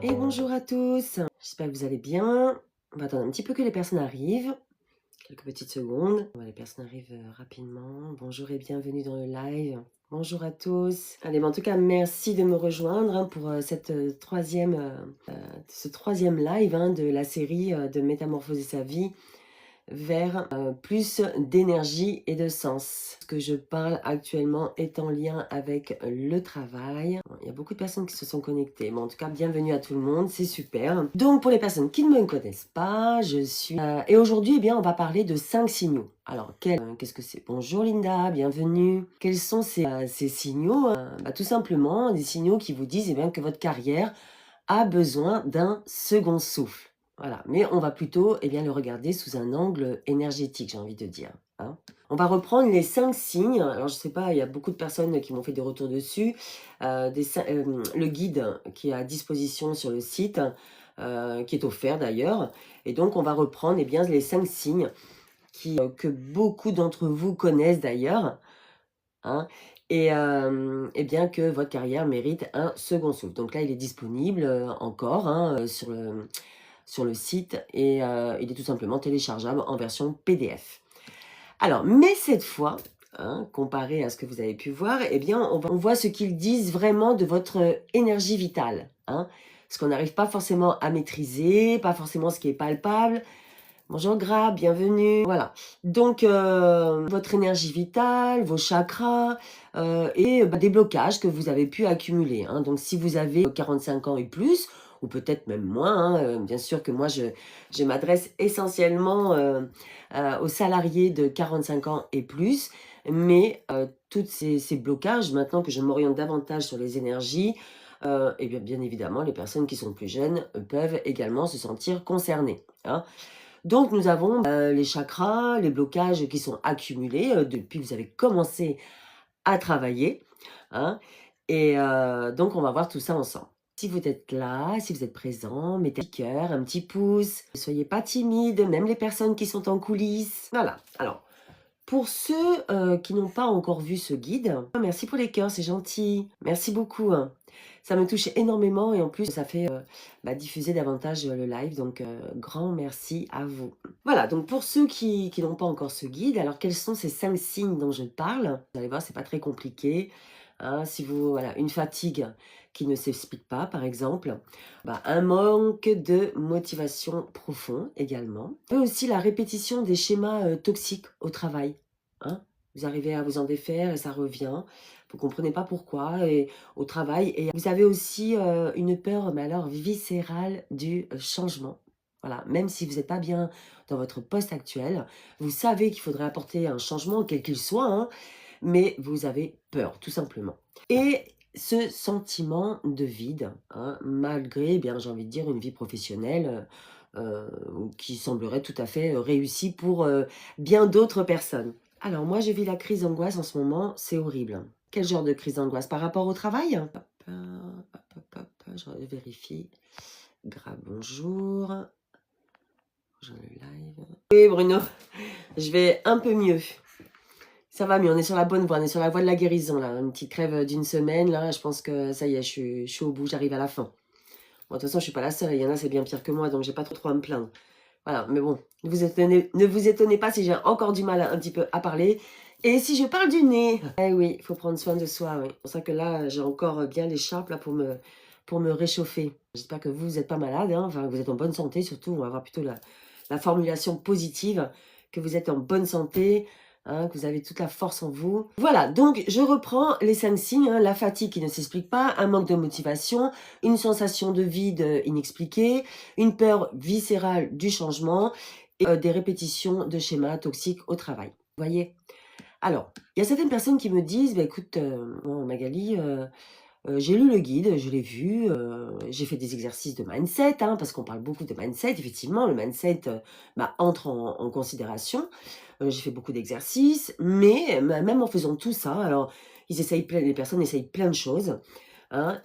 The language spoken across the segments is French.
Et bonjour à tous, j'espère que vous allez bien. On va attendre un petit peu que les personnes arrivent, quelques petites secondes. Les personnes arrivent rapidement. Bonjour et bienvenue dans le live. Bonjour à tous. Allez, en tout cas, merci de me rejoindre pour ce troisième live de la série de Métamorphoser sa vie vers plus d'énergie et de sens. Ce que je parle actuellement est en lien avec le travail. Il y a beaucoup de personnes qui se sont connectées, mais en tout cas, bienvenue à tout le monde, c'est super. Donc, pour les personnes qui ne me connaissent pas, je suis... et aujourd'hui, eh bien, on va parler de 5 signaux. Alors, qu'est-ce que c'est? Bonjour Linda, bienvenue. Quels sont ces signaux? Tout simplement, des signaux qui vous disent eh bien, que votre carrière a besoin d'un second souffle. Voilà, mais on va plutôt le regarder sous un angle énergétique, j'ai envie de dire. On va reprendre les 5 signes. Alors, je sais pas, il y a beaucoup de personnes qui m'ont fait des retours dessus. Le guide qui est à disposition sur le site, qui est offert d'ailleurs. Et donc, on va reprendre les 5 signes que beaucoup d'entre vous connaissent d'ailleurs. Et bien que votre carrière mérite un second souffle. Donc là, il est disponible encore sur le site et il est tout simplement téléchargeable en version PDF. Alors, mais cette fois, comparé à ce que vous avez pu voir, eh bien, on voit ce qu'ils disent vraiment de votre énergie vitale. Ce qu'on n'arrive pas forcément à maîtriser, pas forcément ce qui est palpable. Bonjour Gras, bienvenue. Voilà. Donc, votre énergie vitale, vos chakras et des blocages que vous avez pu accumuler. Donc, si vous avez 45 ans et plus, ou peut-être même moins, bien sûr que moi, je m'adresse essentiellement aux salariés de 45 ans et plus, mais tous ces blocages, maintenant que je m'oriente davantage sur les énergies, et bien évidemment, les personnes qui sont plus jeunes peuvent également se sentir concernées. Donc, nous avons les chakras, les blocages qui sont accumulés depuis que vous avez commencé à travailler. Et donc, on va voir tout ça ensemble. Si vous êtes là, si vous êtes présent, mettez un petit cœur, un petit pouce. Ne soyez pas timide, même les personnes qui sont en coulisses. Voilà. Alors, pour ceux qui n'ont pas encore vu ce guide, merci pour les cœurs, c'est gentil. Merci beaucoup. Ça me touche énormément et en plus, ça fait diffuser davantage le live. Donc, grand merci à vous. Voilà, donc pour ceux qui n'ont pas encore ce guide, alors quels sont ces 5 signes dont je parle? Vous allez voir, c'est pas très compliqué. Si vous, voilà, une fatigue qui ne s'explique pas, par exemple, un manque de motivation profond également. Et aussi la répétition des schémas toxiques au travail. Vous arrivez à vous en défaire et ça revient. Vous ne comprenez pas pourquoi et au travail. Et vous avez aussi une peur, mais alors viscérale du changement. Voilà, même si vous n'êtes pas bien dans votre poste actuel, vous savez qu'il faudrait apporter un changement, quel qu'il soit, mais vous avez peur, tout simplement. Et ce sentiment de vide, malgré, j'ai envie de dire, une vie professionnelle qui semblerait tout à fait réussie pour bien d'autres personnes. Alors moi, je vis la crise d'angoisse en ce moment, c'est horrible. Quel genre de crise d'angoisse? Par rapport au travail? Je vérifie. Bonjour. Je le live. Oui, Bruno, je vais un peu mieux. Ça va mieux, on est sur la bonne voie, on est sur la voie de la guérison, là. Une petite crève d'une semaine, là, je pense que ça y est, je suis au bout, j'arrive à la fin. Bon, de toute façon, je suis pas la seule, il y en a, c'est bien pire que moi, donc j'ai pas trop à me plaindre. Voilà, mais bon, ne vous étonnez pas si j'ai encore du mal un petit peu à parler. Et si je parle du nez, eh oui, il faut prendre soin de soi, oui. C'est pour ça que là, j'ai encore bien l'écharpe là pour me réchauffer. J'espère que vous n'êtes pas malade, enfin, vous êtes en bonne santé surtout. On va voir plutôt la formulation positive, que vous êtes en bonne santé, que vous avez toute la force en vous. Voilà, donc je reprends les 5 signes. La fatigue qui ne s'explique pas, un manque de motivation, une sensation de vide inexpliquée, une peur viscérale du changement et des répétitions de schémas toxiques au travail. Vous voyez? Alors, il y a certaines personnes qui me disent, écoute, Magali, j'ai lu le guide, je l'ai vu, j'ai fait des exercices de mindset, parce qu'on parle beaucoup de mindset. Effectivement, le mindset entre en considération. J'ai fait beaucoup d'exercices, mais même en faisant tout ça, alors les personnes essayent plein de choses,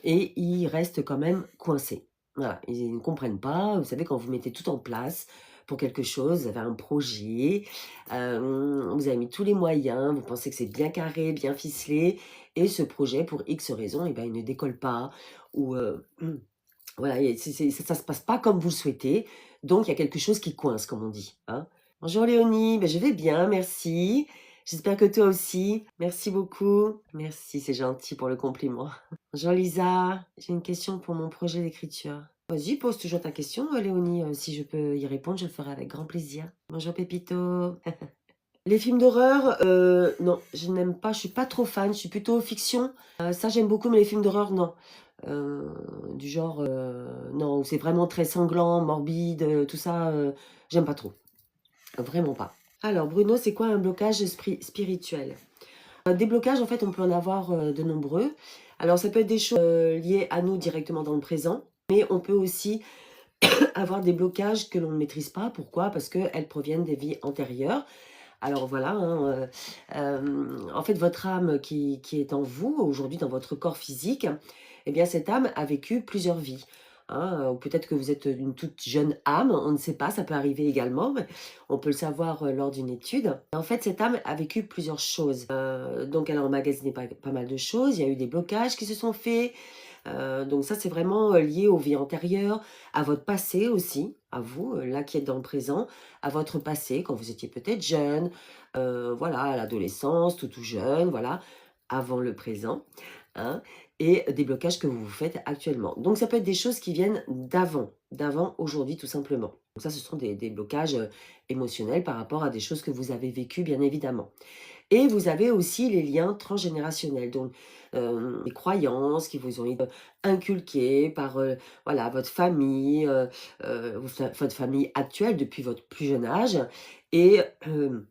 et ils restent quand même coincés. Voilà, ils ne comprennent pas. Vous savez, quand vous mettez tout en place pour quelque chose, vous avez un projet, vous avez mis tous les moyens, vous pensez que c'est bien carré, bien ficelé, et ce projet, pour X raisons, il ne décolle pas, ou Voilà, et ça se passe pas comme vous le souhaitez, donc il y a quelque chose qui coince, comme on dit, hein. Bonjour Léonie, ben, je vais bien, merci. J'espère que toi aussi. Merci beaucoup. Merci, c'est gentil pour le compliment. Bonjour Lisa, j'ai une question pour mon projet d'écriture. Vas-y, pose toujours ta question, Léonie. Si je peux y répondre, je le ferai avec grand plaisir. Bonjour Pépito. Les films d'horreur, non, je n'aime pas, je suis pas trop fan, je suis plutôt fiction. Ça, j'aime beaucoup, mais les films d'horreur, non. Heu, du genre, non, où c'est vraiment très sanglant, morbide, tout ça, j'aime pas trop. Vraiment pas. Alors Bruno, c'est quoi un blocage spirituel? Des blocages, en fait, on peut en avoir, de nombreux. Alors ça peut être des choses, liées à nous directement dans le présent, mais on peut aussi avoir des blocages que l'on ne maîtrise pas. Pourquoi? Parce qu'elles proviennent des vies antérieures. Alors voilà, hein, en fait, votre âme qui est en vous, aujourd'hui, dans votre corps physique, eh bien, cette âme a vécu plusieurs vies, hein, ou peut-être que vous êtes une toute jeune âme, on ne sait pas, ça peut arriver également, mais on peut le savoir lors d'une étude. En fait, cette âme a vécu plusieurs choses. Donc, elle a emmagasiné pas mal de choses, il y a eu des blocages qui se sont faits, donc ça, c'est vraiment lié aux vies antérieures, à votre passé aussi, à vous, là qui êtes dans le présent, à votre passé, quand vous étiez peut-être jeune, voilà, à l'adolescence, tout jeune, voilà, avant le présent, hein, et des blocages que vous vous faites actuellement. Donc ça peut être des choses qui viennent d'avant aujourd'hui tout simplement. Donc ça, ce sont des blocages émotionnels par rapport à des choses que vous avez vécues, bien évidemment. Et vous avez aussi les liens transgénérationnels, donc les croyances qui vous ont été inculquées par voilà, votre famille, votre famille actuelle depuis votre plus jeune âge et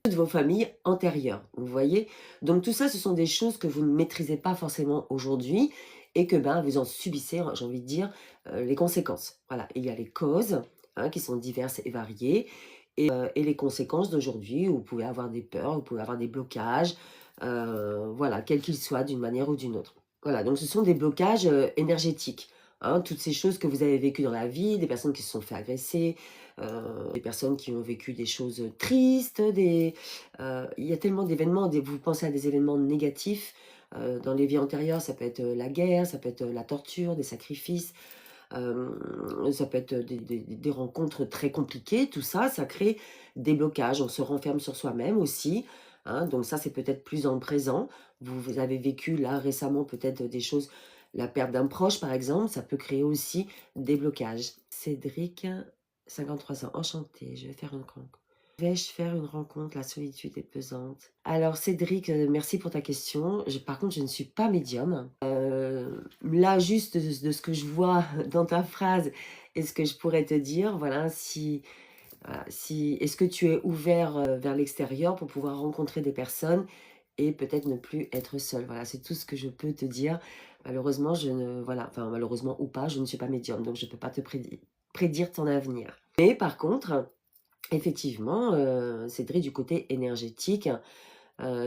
toutes vos familles antérieures. Vous voyez? Donc tout ça, ce sont des choses que vous ne maîtrisez pas forcément aujourd'hui et que ben, vous en subissez, hein, j'ai envie de dire, les conséquences. Voilà, et il y a les causes hein, qui sont diverses et variées et les conséquences d'aujourd'hui, où vous pouvez avoir des peurs, vous pouvez avoir des blocages, voilà, quels qu'ils soient d'une manière ou d'une autre. Voilà, donc ce sont des blocages énergétiques, hein, toutes ces choses que vous avez vécues dans la vie, des personnes qui se sont fait agresser, des personnes qui ont vécu des choses tristes, il y a tellement d'événements, vous pensez à des événements négatifs, dans les vies antérieures, ça peut être la guerre, ça peut être la torture, des sacrifices, ça peut être des rencontres très compliquées, tout ça, ça crée des blocages. On se renferme sur soi-même aussi, hein, donc ça, c'est peut-être plus dans le présent. Vous avez vécu là récemment peut-être des choses, la perte d'un proche par exemple, ça peut créer aussi des blocages. Cédric, 53 ans, enchanté, je vais faire une rencontre. Vais-je faire une rencontre? La solitude est pesante. Alors Cédric, merci pour ta question. Par contre, je ne suis pas médium. Là, juste de ce que je vois dans ta phrase et ce que je pourrais te dire, voilà, voilà, est-ce que tu es ouvert vers l'extérieur pour pouvoir rencontrer des personnes et peut-être ne plus être seul. Voilà, c'est tout ce que je peux te dire. Malheureusement, voilà, enfin malheureusement ou pas, je ne suis pas médium, donc je ne peux pas te prédire ton avenir. Mais par contre, effectivement, Cédric, du côté énergétique,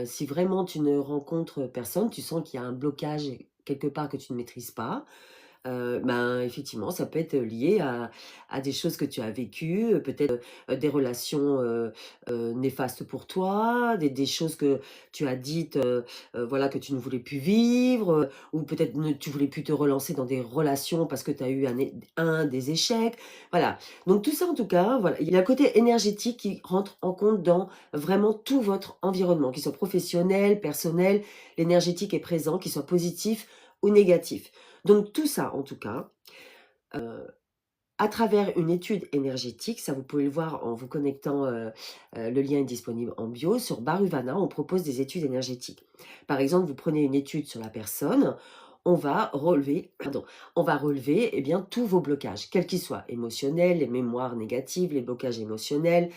si vraiment tu ne rencontres personne, tu sens qu'il y a un blocage quelque part que tu ne maîtrises pas, ben, effectivement, ça peut être lié à des choses que tu as vécues, peut-être, des relations, néfastes pour toi, des choses que tu as dites, voilà, que tu ne voulais plus vivre, ou peut-être tu voulais plus te relancer dans des relations parce que tu as eu des échecs. Voilà. Donc tout ça, en tout cas, voilà, il y a un côté énergétique qui rentre en compte dans vraiment tout votre environnement, qu'il soit professionnel, personnel, l'énergétique est présent, qu'il soit positif ou négatif. Donc tout ça, en tout cas, à travers une étude énergétique, ça vous pouvez le voir en vous connectant, le lien est disponible en bio. Sur Baruvana, on propose des études énergétiques. Par exemple, vous prenez une étude sur la personne, on va relever eh bien, tous vos blocages, quels qu'ils soient, émotionnels, les mémoires négatives, les blocages émotionnels,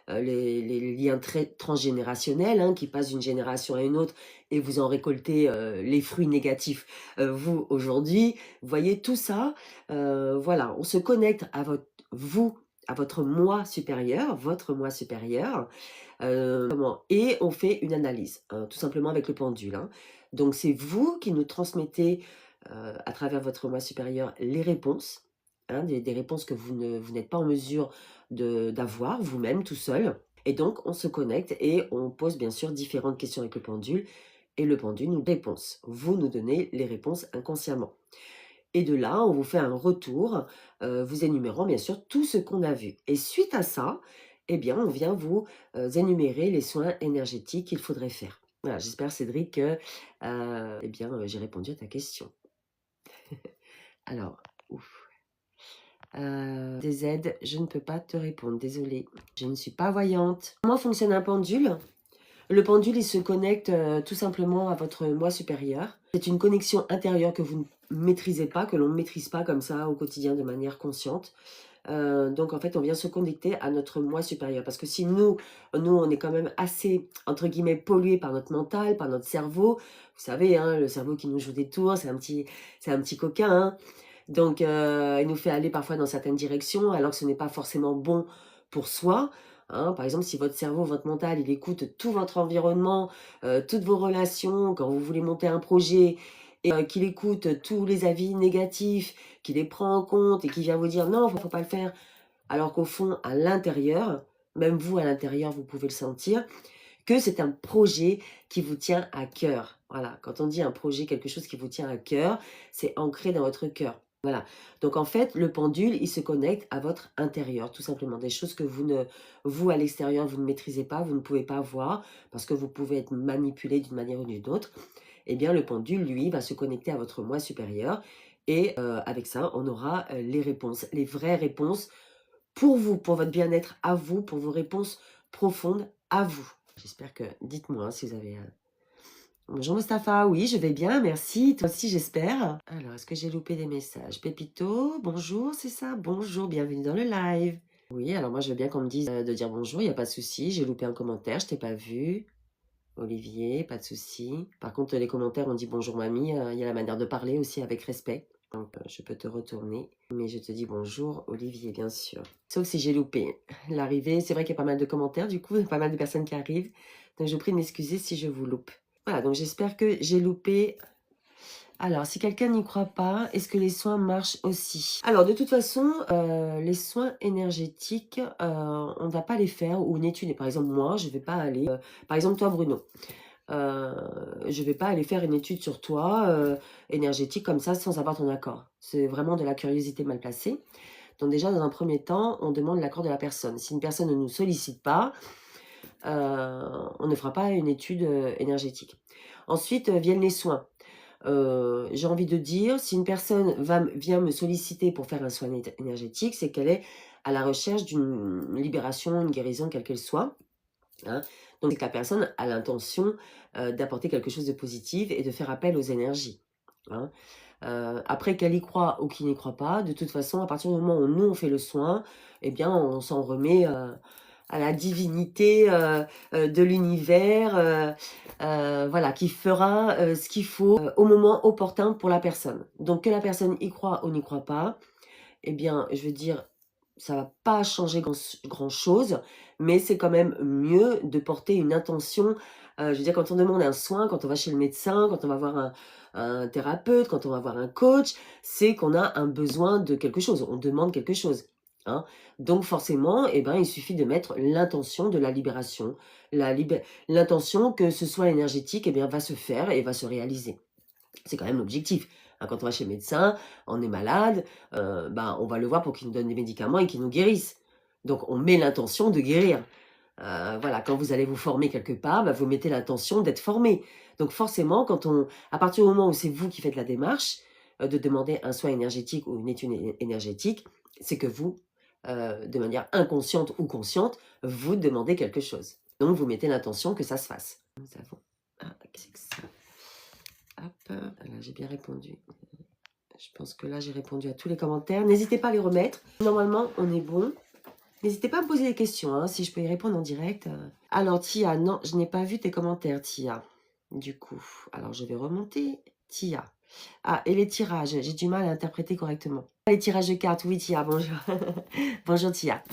les liens transgénérationnels hein, qui passent d'une génération à une autre et vous en récoltez les fruits négatifs, vous, aujourd'hui. Vous voyez, tout ça, voilà, on se connecte à à votre votre moi supérieur, et on fait une analyse, hein, tout simplement avec le pendule. Hein. Donc c'est vous qui nous transmettez à travers votre moi supérieur les réponses, hein, des réponses que vous n'êtes pas en mesure d'avoir vous-même tout seul. Et donc on se connecte et on pose bien sûr différentes questions avec le pendule et le pendule nous réponse. Vous nous donnez les réponses inconsciemment. Et de là, on vous fait un retour, vous énumérant bien sûr tout ce qu'on a vu. Et suite à ça, eh bien, on vient vous énumérer les soins énergétiques qu'il faudrait faire. Voilà, j'espère Cédric que eh bien, j'ai répondu à ta question. Alors, ouf. Des aides, je ne peux pas te répondre, désolée. Je ne suis pas voyante. Comment fonctionne un pendule? Le pendule, il se connecte tout simplement à votre moi supérieur. C'est une connexion intérieure que vous ne maîtrisez pas, que l'on ne maîtrise pas comme ça au quotidien de manière consciente. Donc en fait, on vient se connecter à notre moi supérieur. Parce que si nous, on est quand même assez, entre guillemets, pollué par notre mental, par notre cerveau. Vous savez, hein, le cerveau qui nous joue des tours, c'est un petit coquin. Hein. Donc il nous fait aller parfois dans certaines directions, alors que ce n'est pas forcément bon pour soi. Hein. Par exemple, si votre cerveau, votre mental, il écoute tout votre environnement, toutes vos relations, quand vous voulez monter un projet, et qu'il écoute tous les avis négatifs, qu'il les prend en compte et qu'il vient vous dire non, il ne faut pas le faire, alors qu'au fond, à l'intérieur, même vous à l'intérieur, vous pouvez le sentir, que c'est un projet qui vous tient à cœur. Voilà, quand on dit un projet, quelque chose qui vous tient à cœur, c'est ancré dans votre cœur. Voilà, donc en fait, le pendule, il se connecte à votre intérieur, tout simplement. Des choses que vous à l'extérieur, vous ne maîtrisez pas, vous ne pouvez pas voir, parce que vous pouvez être manipulé d'une manière ou d'une autre. Eh bien, le pendule, lui, va se connecter à votre moi supérieur. Et avec ça, on aura les réponses, les vraies réponses pour vous, pour votre bien-être à vous, pour vos réponses profondes à vous. J'espère que, dites-moi si vous avez... Bonjour Mustapha, oui, je vais bien, merci. Toi aussi, j'espère. Alors, est-ce que j'ai loupé des messages? Pépito, bonjour, c'est ça? Bonjour, bienvenue dans le live. Oui, alors moi, je veux bien qu'on me dise de dire bonjour, il n'y a pas de souci. J'ai loupé un commentaire, je t'ai pas vu. Olivier, pas de souci. Par contre, les commentaires, on dit bonjour mamie. Il y a la manière de parler aussi avec respect. Donc, je peux te retourner. Mais je te dis bonjour, Olivier, bien sûr. Sauf si j'ai loupé l'arrivée. C'est vrai qu'il y a pas mal de commentaires, du coup, pas mal de personnes qui arrivent. Donc, je vous prie de m'excuser si je vous loupe. Voilà, donc j'espère que j'ai loupé. Alors, si quelqu'un n'y croit pas, est-ce que les soins marchent aussi? Alors, de toute façon, les soins énergétiques, on ne va pas les faire ou une étude. Par exemple, moi, je ne vais pas aller... par exemple, toi, Bruno, je ne vais pas aller faire une étude sur toi, énergétique, comme ça, sans avoir ton accord. C'est vraiment de la curiosité mal placée. Donc déjà, dans un premier temps, on demande l'accord de la personne. Si une personne ne nous sollicite pas, on ne fera pas une étude énergétique. Ensuite, viennent les soins. J'ai envie de dire, si une personne vient me solliciter pour faire un soin énergétique, c'est qu'elle est à la recherche d'une libération, une guérison, quelle qu'elle soit. Hein. Donc, c'est que la personne a l'intention d'apporter quelque chose de positif et de faire appel aux énergies. Hein. Après, qu'elle y croit ou qu'il n'y croit pas, de toute façon, à partir du moment où nous, on fait le soin, eh bien, on s'en remet à la divinité de l'univers, voilà, qui fera ce qu'il faut au moment opportun pour la personne. Donc, que la personne y croit ou n'y croit pas, eh bien, je veux dire, ça va pas changer grand-chose, mais c'est quand même mieux de porter une intention. Je veux dire, quand on demande un soin, quand on va chez le médecin, quand on va voir un thérapeute, quand on va voir un coach, c'est qu'on a un besoin de quelque chose, on demande quelque chose. Hein. Donc forcément, eh ben, il suffit de mettre l'intention de la libération, l'intention que ce soit énergétique, eh bien, va se faire et va se réaliser. C'est quand même l'objectif. Hein, quand on va chez le médecin, on est malade, ben, on va le voir pour qu'il nous donne des médicaments et qu'il nous guérisse. Donc on met l'intention de guérir. Voilà, quand vous allez vous former quelque part, ben, vous mettez l'intention d'être formé. Donc forcément, à partir du moment où c'est vous qui faites la démarche de demander un soin énergétique ou une étude énergétique, c'est que vous, de manière inconsciente ou consciente, vous demandez quelque chose. Donc vous mettez l'intention que ça se fasse. Nous avons... Ah, qu'est-ce que c'est que ça? Hop, là j'ai bien répondu. Je pense que là j'ai répondu à tous les commentaires. N'hésitez pas à les remettre. Normalement, on est bon. N'hésitez pas à me poser des questions, hein, si je peux y répondre en direct. Alors Tia, non, je n'ai pas vu tes commentaires, Tia. Du coup, alors je vais remonter. Tia. Ah, et les tirages, j'ai du mal à interpréter correctement. Les tirages de cartes, oui Tia, bonjour. Bonjour Tia.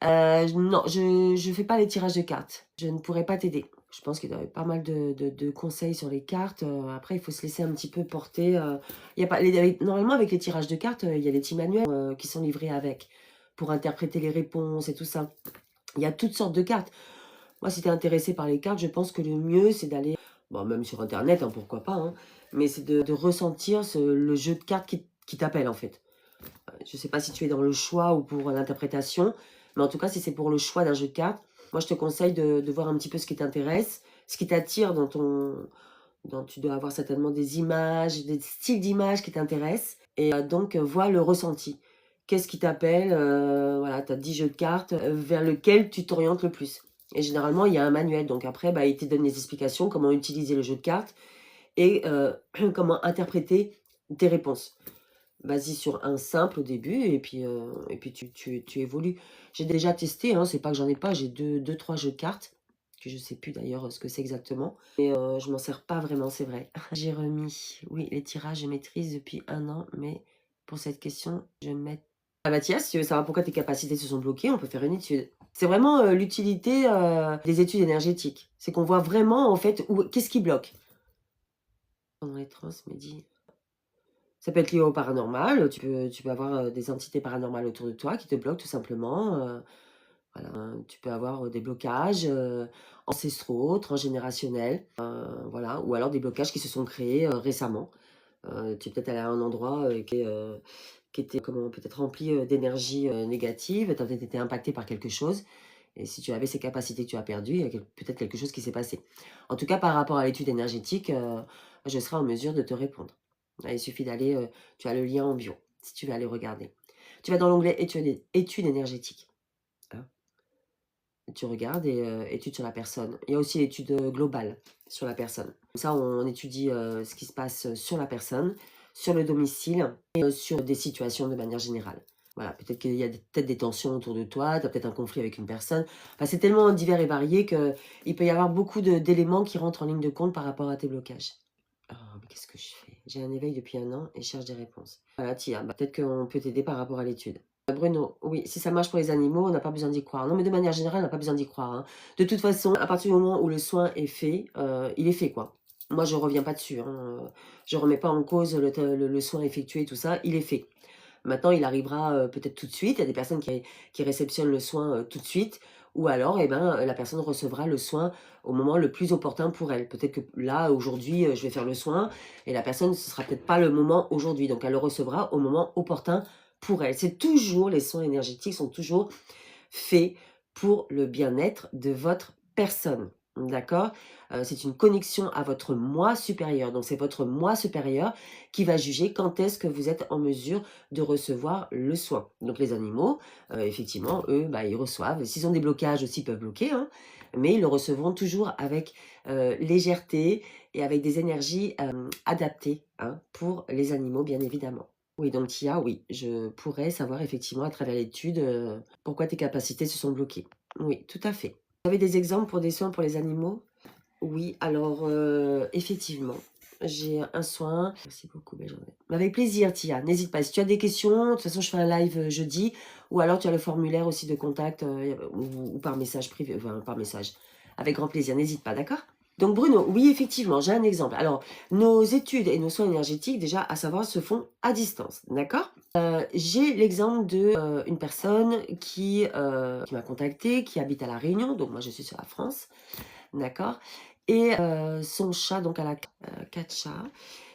Non, je ne fais pas les tirages de cartes. Je ne pourrais pas t'aider. Je pense qu'il y a pas mal de conseils sur les cartes. Après, il faut se laisser un petit peu porter. Il y a pas, normalement, avec les tirages de cartes, il y a des petits manuels qui sont livrés avec pour interpréter les réponses et tout ça. Il y a toutes sortes de cartes. Moi, si tu es intéressé par les cartes, je pense que le mieux, c'est d'aller, bon, même sur Internet, hein, pourquoi pas, hein, mais c'est de ressentir le jeu de cartes qui t'appelle en fait. Je ne sais pas si tu es dans le choix ou pour l'interprétation, mais en tout cas, si c'est pour le choix d'un jeu de cartes, moi je te conseille de voir un petit peu ce qui t'intéresse, ce qui t'attire tu dois avoir certainement des images, des styles d'images qui t'intéressent, et donc vois le ressenti. Qu'est-ce qui t'appelle, voilà, tu as 10 jeux de cartes, vers lequel tu t'orientes le plus. Et généralement, il y a un manuel, donc après, bah, il te donne des explications, comment utiliser le jeu de cartes, et comment interpréter tes réponses. Vas-y sur un simple au début, et puis tu évolues. J'ai déjà testé, hein, c'est pas que j'en ai pas, j'ai deux, trois jeux de cartes, que je sais plus d'ailleurs ce que c'est exactement. Et je m'en sers pas vraiment, c'est vrai. J'ai remis, oui, les tirages, je maîtrise depuis 1 an, mais pour cette question, je mets... Ah bah tiens, si tu veux savoir pourquoi tes capacités se sont bloquées, on peut faire une étude. C'est vraiment l'utilité des études énergétiques. C'est qu'on voit vraiment, en fait, qu'est-ce qui bloque. Pendant les trans, Mehdi. Ça peut être lié au paranormal, tu peux avoir des entités paranormales autour de toi qui te bloquent tout simplement. Voilà, tu peux avoir des blocages ancestraux, transgénérationnels, voilà, ou alors des blocages qui se sont créés récemment. Tu es peut-être allé à un endroit qui était peut-être rempli d'énergie négative, tu as peut-être été impacté par quelque chose. Et si tu avais ces capacités que tu as perdues, il y a peut-être quelque chose qui s'est passé. En tout cas, par rapport à l'étude énergétique, je serai en mesure de te répondre. Il suffit d'aller, tu as le lien en bio, si tu veux aller regarder. Tu vas dans l'onglet études énergétiques. Hein. Tu regardes et études sur la personne. Il y a aussi l'étude globale sur la personne. Comme ça, on étudie ce qui se passe sur la personne, sur le domicile et sur des situations de manière générale. Voilà, peut-être qu'il y a peut-être des tensions autour de toi, tu as peut-être un conflit avec une personne. Enfin, c'est tellement divers et varié qu'il peut y avoir beaucoup d'éléments qui rentrent en ligne de compte par rapport à tes blocages. Oh, mais qu'est-ce que je fais? J'ai un éveil depuis 1 an et cherche des réponses. Voilà, Tia, bah, peut-être qu'on peut t'aider par rapport à l'étude. Bruno, oui, si ça marche pour les animaux, on n'a pas besoin d'y croire. Non, mais de manière générale, on n'a pas besoin d'y croire. Hein. De toute façon, à partir du moment où le soin est fait, il est fait, quoi. Moi, je reviens pas dessus. Hein. Je remets pas en cause le soin effectué, tout ça. Il est fait. Maintenant, il arrivera peut-être tout de suite. Il y a des personnes qui réceptionnent le soin tout de suite. Ou alors, eh ben, la personne recevra le soin au moment le plus opportun pour elle. Peut-être que là, aujourd'hui, je vais faire le soin. Et la personne, ce sera peut-être pas le moment aujourd'hui. Donc, elle le recevra au moment opportun pour elle. C'est toujours, les soins énergétiques sont toujours faits pour le bien-être de votre personne. D'accord? C'est une connexion à votre moi supérieur. Donc, c'est votre moi supérieur qui va juger quand est-ce que vous êtes en mesure de recevoir le soin. Donc, les animaux, effectivement, eux, bah, ils reçoivent. S'ils ont des blocages aussi, ils peuvent bloquer, hein, mais ils le recevront toujours avec légèreté et avec des énergies adaptées hein, pour les animaux, bien évidemment. Oui, donc Tia, oui, je pourrais savoir effectivement à travers l'étude pourquoi tes capacités se sont bloquées. Oui, tout à fait. Vous avez des exemples pour des soins pour les animaux? Oui, alors effectivement, j'ai un soin. Merci beaucoup, belle journée. Avec plaisir, Tia. N'hésite pas. Si tu as des questions, de toute façon, je fais un live jeudi, ou alors tu as le formulaire aussi de contact, ou par message privé, enfin, par message. Avec grand plaisir, n'hésite pas, d'accord? Donc Bruno, oui, effectivement, j'ai un exemple. Alors, nos études et nos soins énergétiques, déjà, à savoir, se font à distance, d'accord? J'ai l'exemple de une personne qui m'a contacté, qui habite à La Réunion, donc moi je suis sur la France, d'accord? Et son chat, donc elle a 4 chats,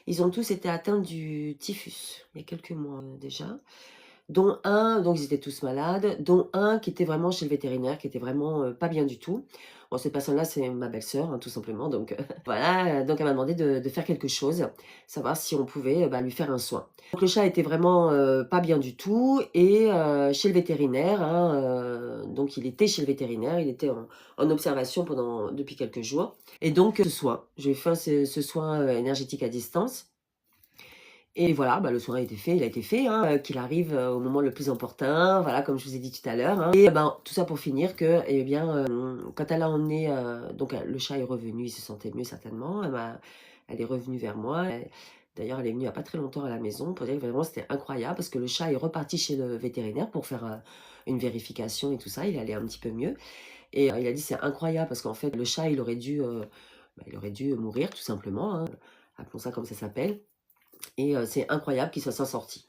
ils ont tous été atteints du typhus, il y a quelques mois déjà. Dont un, donc ils étaient tous malades, dont un qui était vraiment chez le vétérinaire, qui était vraiment pas bien du tout. Bon, cette personne-là, c'est ma belle-sœur, hein, tout simplement. Donc voilà, donc elle m'a demandé de faire quelque chose, savoir si on pouvait bah, lui faire un soin. Donc le chat était vraiment pas bien du tout et chez le vétérinaire, hein, donc il était chez le vétérinaire, il était en observation depuis quelques jours. Et donc ce soin, j'ai fait ce soin énergétique à distance. Et voilà, bah, le soin a été fait, il a été fait, hein, qu'il arrive au moment le plus opportun, voilà, comme je vous ai dit tout à l'heure. Hein. Et ben, tout ça pour finir que, eh bien, quand elle a emmené, donc le chat est revenu, il se sentait mieux certainement, elle est revenue vers moi. D'ailleurs, elle est venue il n'y a pas très longtemps à la maison pour dire que vraiment c'était incroyable parce que le chat est reparti chez le vétérinaire pour faire une vérification et tout ça, il allait un petit peu mieux. Et il a dit c'est incroyable parce qu'en fait, le chat, il aurait dû mourir tout simplement, hein, appelons ça comme ça s'appelle. Et c'est incroyable qu'il s'en sorti.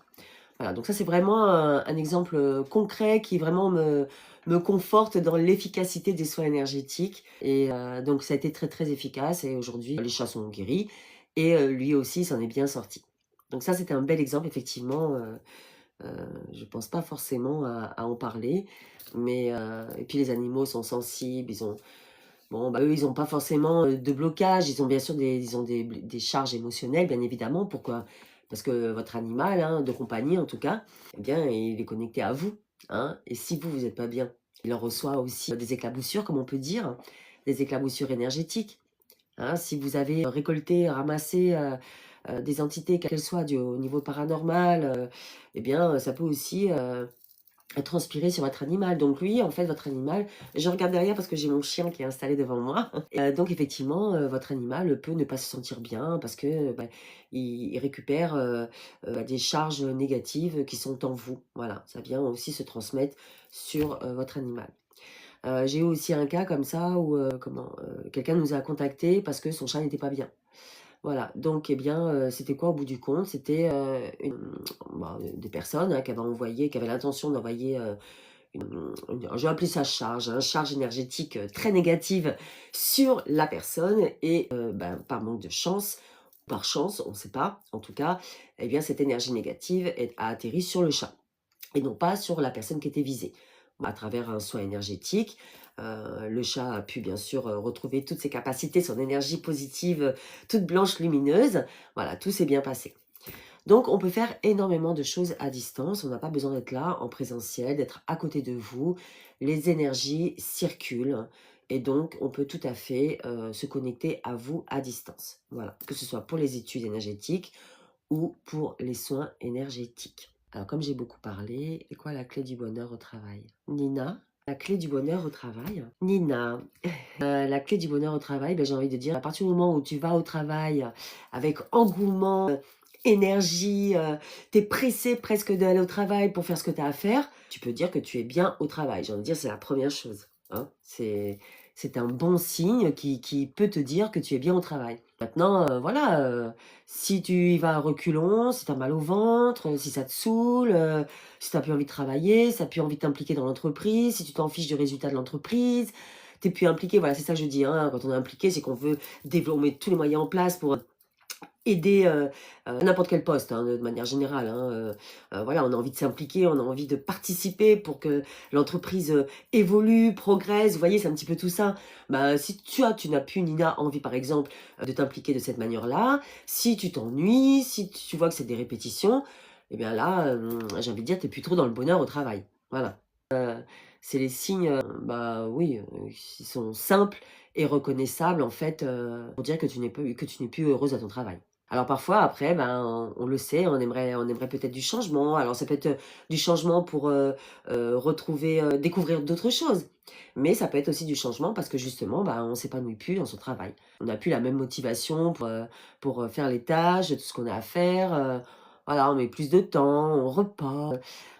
Voilà, donc ça c'est vraiment un exemple concret qui vraiment me conforte dans l'efficacité des soins énergétiques. Et donc ça a été très très efficace et aujourd'hui les chats sont guéris et lui aussi s'en est bien sorti. Donc ça, c'était un bel exemple, effectivement. Je pense pas forcément à en parler, mais et puis les animaux sont sensibles, ils ont bon, bah, eux, ils ont pas forcément, de blocage, ils ont bien sûr des charges émotionnelles, bien évidemment. Pourquoi? Parce que votre animal, hein, de compagnie en tout cas, eh bien, il est connecté à vous, hein, et si vous, vous êtes pas bien, il en reçoit aussi, des éclaboussures, comme on peut dire, des éclaboussures énergétiques. Hein, si vous avez récolté, ramassé des entités, quelles qu'elles soient, au niveau paranormal, eh bien, ça peut aussi transpirer sur votre animal. Donc lui, en fait, votre animal, je regarde derrière parce que j'ai mon chien qui est installé devant moi. Et, donc effectivement, votre animal peut ne pas se sentir bien parce que bah, il récupère des charges négatives qui sont en vous. Voilà, ça vient aussi se transmettre sur votre animal. J'ai eu aussi un cas comme ça où quelqu'un nous a contacté parce que son chat n'était pas bien. Voilà, donc eh bien, c'était quoi au bout du compte? C'était, des personnes, hein, qui avaient l'intention d'envoyer, je vais appeler ça charge, hein, charge énergétique, très négative sur la personne et ben, par manque de chance, par chance, on ne sait pas, en tout cas, eh bien cette énergie négative a atterri sur le chat et non pas sur la personne qui était visée. À travers un soin énergétique, le chat a pu bien sûr retrouver toutes ses capacités, son énergie positive, toute blanche lumineuse. Voilà, tout s'est bien passé. Donc on peut faire énormément de choses à distance, on n'a pas besoin d'être là en présentiel, d'être à côté de vous. Les énergies circulent et donc on peut tout à fait se connecter à vous à distance. Voilà, que ce soit pour les études énergétiques ou pour les soins énergétiques. Alors, comme j'ai beaucoup parlé, c'est quoi la clé du bonheur au travail? Nina, la clé du bonheur au travail? Nina, la clé du bonheur au travail, ben, j'ai envie de dire, à partir du moment où tu vas au travail avec engouement, énergie, tu es pressé presque d'aller au travail pour faire ce que tu as à faire, tu peux dire que tu es bien au travail. J'ai envie de dire, c'est la première chose. Hein. C'est un bon signe qui peut te dire que tu es bien au travail. Maintenant, voilà, si tu y vas à reculons, si tu as mal au ventre, si ça te saoule, si tu n'as plus envie de travailler, si tu n'as plus envie de t'impliquer dans l'entreprise, si tu t'en fiches du résultat de l'entreprise, tu n'es plus impliqué. Voilà, c'est ça que je dis. Hein, quand on est impliqué, c'est qu'on veut développer, on met tous les moyens en place pour aider n'importe quel poste, hein, de manière générale. Hein, voilà, on a envie de s'impliquer, on a envie de participer pour que l'entreprise évolue, progresse. Vous voyez, c'est un petit peu tout ça. Bah, si tu n'as plus, Nina, envie, par exemple, de t'impliquer de cette manière-là, si tu t'ennuies, si tu vois que c'est des répétitions, eh bien là, j'ai envie de dire, tu n'es plus trop dans le bonheur au travail. Voilà. C'est les signes, bah oui, qui sont simples et reconnaissables, en fait, pour dire que tu n'es plus heureuse à ton travail. Alors parfois après, ben, on le sait, on aimerait peut-être du changement. Alors ça peut être, du changement pour, retrouver, découvrir d'autres choses. Mais ça peut être aussi du changement parce que justement, bah, on s'épanouit plus dans son travail. On n'a plus la même motivation pour, faire les tâches, tout ce qu'on a à faire, voilà, on met plus de temps, on repart,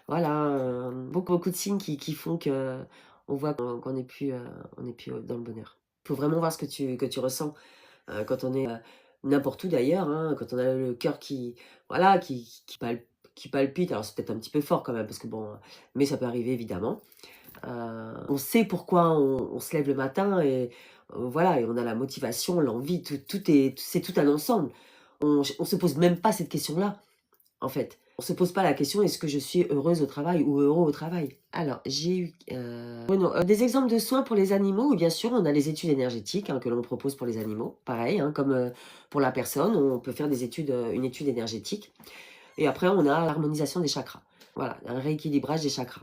voilà, beaucoup de signes qui font qu'on voit qu'on n'est plus, on n'est plus, dans le bonheur. Il faut vraiment voir ce que tu ressens. Quand on est, n'importe où d'ailleurs, hein, quand on a le cœur qui voilà, qui palpite, alors c'est peut-être un petit peu fort quand même parce que bon, mais ça peut arriver évidemment. On sait pourquoi on se lève le matin et voilà et on a la motivation, l'envie, c'est tout un ensemble. On se pose même pas cette question-là, en fait. On se pose pas la question: «Est-ce que je suis heureuse au travail ou heureux au travail?» Alors, j'ai eu, des exemples de soins pour les animaux, oui, bien sûr, on a les études énergétiques, hein, que l'on propose pour les animaux. Pareil, hein, comme, pour la personne, on peut faire des études, une étude énergétique et après on a l'harmonisation des chakras. Voilà, un rééquilibrage des chakras.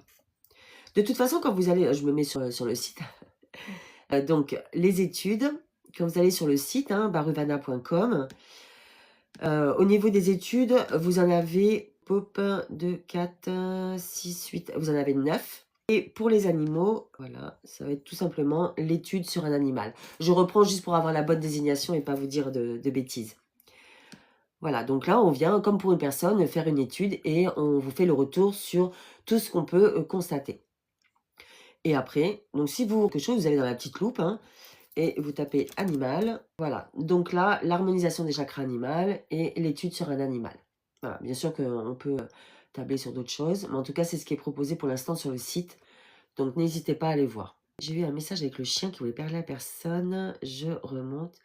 De toute façon, quand vous allez je me mets sur le site, donc les études, quand vous allez sur le site, hein, baruvana.com, au niveau des études, vous en avez pop 1, 2, 4, 6, 8, vous en avez 9. Et pour les animaux, voilà, ça va être tout simplement l'étude sur un animal. Je reprends juste pour avoir la bonne désignation et pas vous dire de bêtises. Voilà, donc là, on vient, comme pour une personne, faire une étude et on vous fait le retour sur tout ce qu'on peut constater. Et après, donc si vous quelque chose, vous allez dans la petite loupe, hein, et vous tapez animal. Voilà, donc là, l'harmonisation des chakras animal et l'étude sur un animal. Voilà, bien sûr qu'on peut tabler sur d'autres choses, mais en tout cas, c'est ce qui est proposé pour l'instant sur le site. Donc, n'hésitez pas à aller voir. J'ai eu un message avec le chien qui voulait parler à la personne. Je remonte.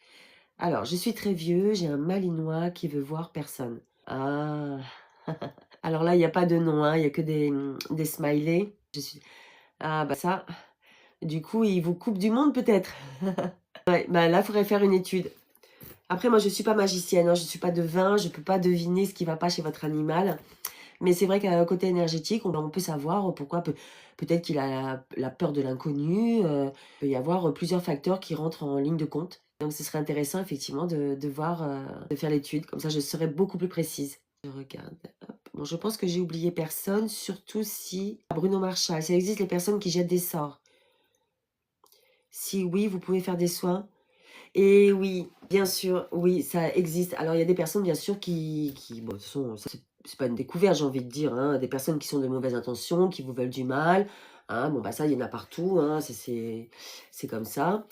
Alors, je suis très vieux, j'ai un malinois qui veut voir personne. Ah. Alors là, il n'y a pas de nom, hein, il y a que des smileys. Ah bah ça, du coup, il vous coupe du monde peut-être? Ouais, bah là, il faudrait faire une étude. Après, moi, je suis pas magicienne, hein, je suis pas devin, je peux pas deviner ce qui va pas chez votre animal. Mais c'est vrai qu'à côté énergétique, on peut savoir pourquoi peut-être qu'il a la peur de l'inconnu. Il peut y avoir plusieurs facteurs qui rentrent en ligne de compte. Donc, ce serait intéressant, effectivement, de voir, de faire l'étude. Comme ça, je serai beaucoup plus précise. Je regarde. Hop. Bon, je pense que j'ai oublié personne, surtout si... Bruno Marchal, ça existe les personnes qui jettent des sorts. Si oui, vous pouvez faire des soins. Et oui, bien sûr, oui, ça existe. Alors, il y a des personnes, bien sûr, bon, de toute façon, ça, c'est pas une découverte, j'ai envie de dire, hein, des personnes qui sont de mauvaises intentions, qui vous veulent du mal. Hein, bon, bah ça, il y en a partout, hein, c'est comme ça.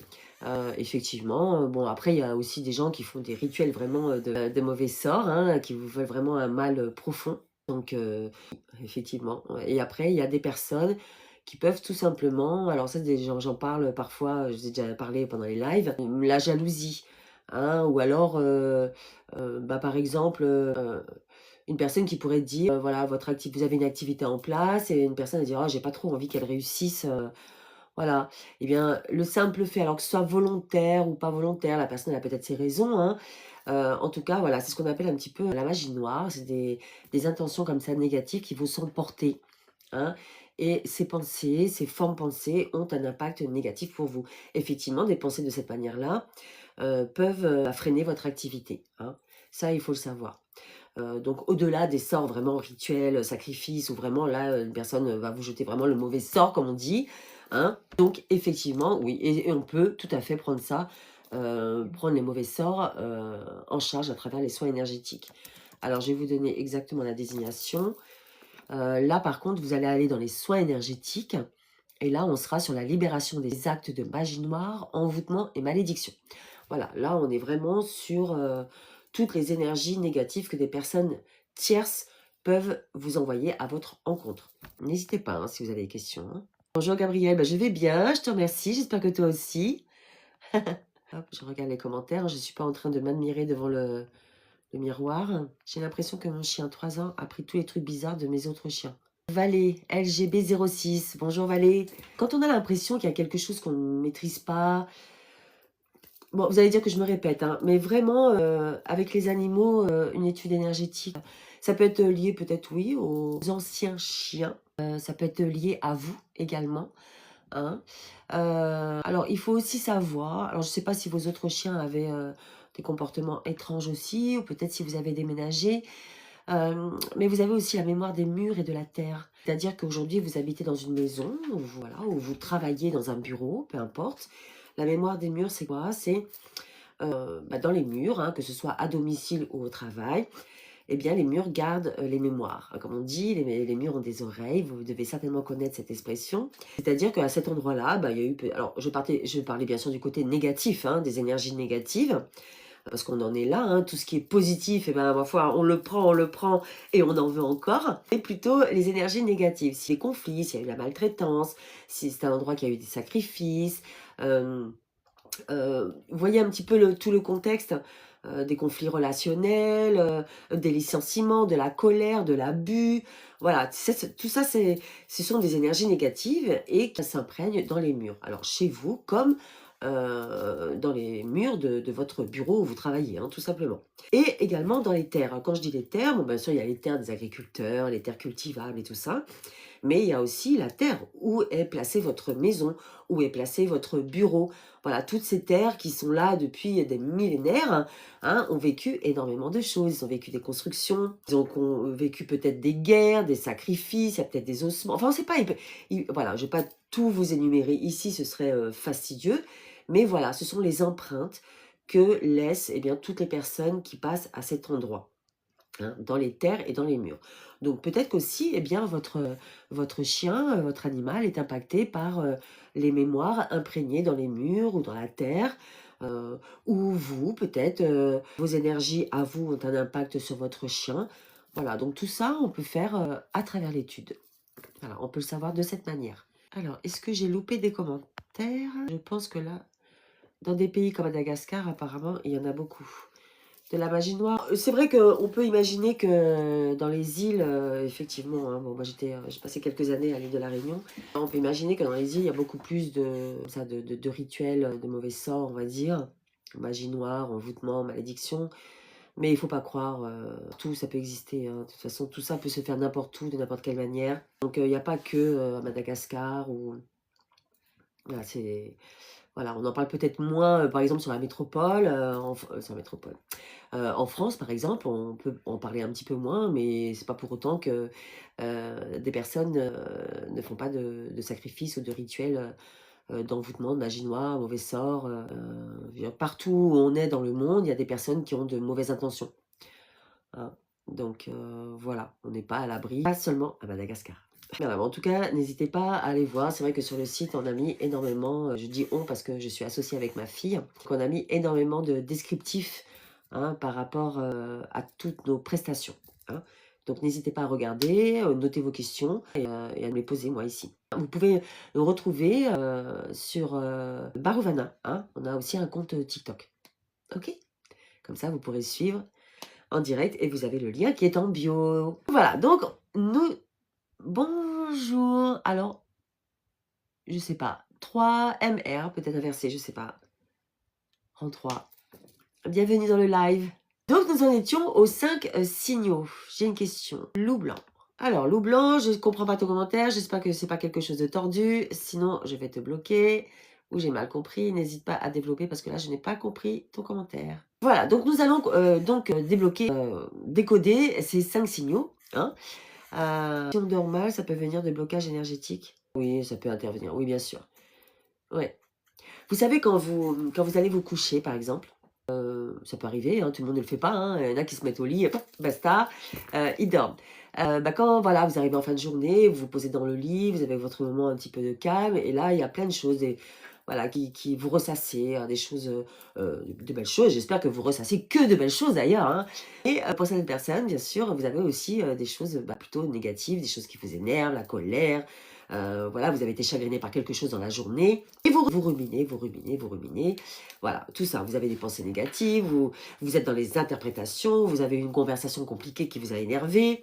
Effectivement, bon, après, il y a aussi des gens qui font des rituels vraiment de mauvais sorts, hein, qui vous veulent vraiment un mal profond. Donc, effectivement. Ouais. Et après, il y a des personnes qui peuvent tout simplement, alors ça, j'en parle parfois, je vous ai déjà parlé pendant les lives, la jalousie, hein, ou alors, bah, par exemple, une personne qui pourrait dire, voilà, vous avez une activité en place, et une personne va dire, oh, j'ai pas trop envie qu'elle réussisse, voilà. Eh bien, le simple fait, alors que ce soit volontaire ou pas volontaire, la personne a peut-être ses raisons, hein, en tout cas, voilà, c'est ce qu'on appelle un petit peu la magie noire, c'est des intentions comme ça négatives qui vous sont portées. Hein, et ces pensées, ces formes pensées ont un impact négatif pour vous. Effectivement, des pensées de cette manière-là peuvent freiner votre activité. Hein. Ça, il faut le savoir. Donc, au-delà des sorts vraiment rituels, sacrifices, où vraiment là, une personne va vous jeter vraiment le mauvais sort, comme on dit. Hein. Donc, effectivement, oui, et on peut tout à fait prendre ça, prendre les mauvais sorts en charge à travers les soins énergétiques. Alors, je vais vous donner exactement la désignation. Là, par contre, vous allez aller dans les soins énergétiques. Et là, on sera sur la libération des actes de magie noire, envoûtement et malédiction. Voilà, là, on est vraiment sur toutes les énergies négatives que des personnes tierces peuvent vous envoyer à votre encontre. N'hésitez pas hein, si vous avez des questions. Hein. Bonjour Gabriel, bah, je vais bien, je te remercie, j'espère que toi aussi. Hop, je regarde les commentaires, je ne suis pas en train de m'admirer devant le miroir. J'ai l'impression que mon chien 3 ans a pris tous les trucs bizarres de mes autres chiens. Valé, LGB06. Bonjour Valé. Quand on a l'impression qu'il y a quelque chose qu'on ne maîtrise pas, bon, vous allez dire que je me répète, hein, mais vraiment, avec les animaux, une étude énergétique, ça peut être lié peut-être, oui, aux anciens chiens. Ça peut être lié à vous également. Hein. Alors, il faut aussi savoir, alors je ne sais pas si vos autres chiens avaient des comportements étranges aussi, ou peut-être si vous avez déménagé, mais vous avez aussi la mémoire des murs et de la terre. C'est-à-dire qu'aujourd'hui, vous habitez dans une maison, voilà, ou vous travaillez dans un bureau, peu importe. La mémoire des murs, c'est quoi? C'est bah, dans les murs, hein, que ce soit à domicile ou au travail, eh bien, les murs gardent les mémoires. Comme on dit, les murs ont des oreilles. Vous devez certainement connaître cette expression. C'est-à-dire qu'à cet endroit-là, bah, il y a eu... Alors, je parlais bien sûr du côté négatif, hein, des énergies négatives, parce qu'on en est là. Hein, tout ce qui est positif, eh ben, parfois, on le prend, et on en veut encore. Et plutôt les énergies négatives. S'il y a des conflits, s'il y a eu la maltraitance, si c'est un endroit qui a eu des sacrifices... vous voyez un petit peu tout le contexte des conflits relationnels, des licenciements, de la colère, de l'abus. Voilà, tout ça, ce sont des énergies négatives et qui s'imprègnent dans les murs. Alors, chez vous, comme dans les murs de votre bureau où vous travaillez, hein, tout simplement. Et également dans les terres. Quand je dis les terres, bon, bien sûr, il y a les terres des agriculteurs, les terres cultivables et tout ça. Mais il y a aussi la terre, où est placée votre maison, où est placé votre bureau. Voilà, toutes ces terres qui sont là depuis des millénaires, hein, ont vécu énormément de choses. Ils ont vécu des constructions, ils ont vécu peut-être des guerres, des sacrifices, il y a peut-être des ossements. Enfin, on ne sait pas. Voilà, je ne vais pas tout vous énumérer ici, ce serait fastidieux. Mais voilà, ce sont les empreintes que laissent eh bien, toutes les personnes qui passent à cet endroit. Hein, dans les terres et dans les murs. Donc peut-être qu'aussi, eh bien, votre chien, votre animal est impacté par les mémoires imprégnées dans les murs ou dans la terre, ou vous, peut-être, vos énergies à vous ont un impact sur votre chien. Voilà, donc tout ça, on peut faire à travers l'étude. Voilà, on peut le savoir de cette manière. Alors, est-ce que j'ai loupé des commentaires? Je pense que là, dans des pays comme Madagascar, apparemment, il y en a beaucoup. De la magie noire. C'est vrai qu'on peut imaginer que dans les îles, effectivement, hein, bon, moi j'ai passé quelques années à l'île de la Réunion. On peut imaginer que dans les îles, il y a beaucoup plus de rituels, de mauvais sorts, on va dire. Magie noire, envoûtement, malédiction. Mais il faut pas croire, tout ça peut exister, hein. De toute façon, tout ça peut se faire n'importe où, de n'importe quelle manière. Donc il n'y a pas que à Madagascar ou... Voilà, voilà, on en parle peut-être moins, par exemple, sur la métropole, sur la métropole. En France, par exemple, on peut en parler un petit peu moins, mais c'est pas pour autant que des personnes ne font pas de sacrifices ou de rituels d'envoûtement, de magie noire, mauvais sort. Partout où on est dans le monde, il y a des personnes qui ont de mauvaises intentions, hein. Donc voilà, on n'est pas à l'abri, pas seulement à Madagascar. Voilà, en tout cas, n'hésitez pas à aller voir. C'est vrai que sur le site, on a mis énormément, je dis on parce que je suis associée avec ma fille, qu'on a mis énormément de descriptifs, hein, par rapport à toutes nos prestations, hein. Donc n'hésitez pas à regarder, notez vos questions et à me les poser moi ici. Vous pouvez nous retrouver sur Barovana, hein. On a aussi un compte TikTok. Ok? Comme ça, vous pourrez suivre en direct et vous avez le lien qui est en bio. Voilà, donc nous... Bonjour. Alors, je sais pas. 3 MR, peut-être inversé, je sais pas. En 3. Bienvenue dans le live. Donc, nous en étions aux 5 signaux. J'ai une question. Loup blanc. Alors, loup blanc, je ne comprends pas ton commentaire. J'espère que c'est pas quelque chose de tordu. Sinon, je vais te bloquer. Ou j'ai mal compris. N'hésite pas à développer parce que là, je n'ai pas compris ton commentaire. Voilà, donc nous allons débloquer, décoder ces 5 signaux, hein. Si on dort mal, ça peut venir de blocage énergétique. Oui, ça peut intervenir. Oui, bien sûr. Ouais. Vous savez, quand vous allez vous coucher, par exemple, ça peut arriver, hein, tout le monde ne le fait pas, hein, il y en a qui se mettent au lit, pop, basta, ils dorment. Quand voilà, vous arrivez en fin de journée, vous vous posez dans le lit, vous avez votre moment un petit peu de calme, et là, il y a plein de choses voilà, qui vous ressassez, hein, des choses, de belles choses. J'espère que vous ressassez que de belles choses d'ailleurs, hein. Et pour certaines personnes, bien sûr, vous avez aussi des choses plutôt négatives, des choses qui vous énervent, la colère. Voilà, vous avez été chagriné par quelque chose dans la journée et vous ruminez, vous ruminez, vous ruminez. Voilà, tout ça. Vous avez des pensées négatives, vous êtes dans les interprétations, vous avez une conversation compliquée qui vous a énervé.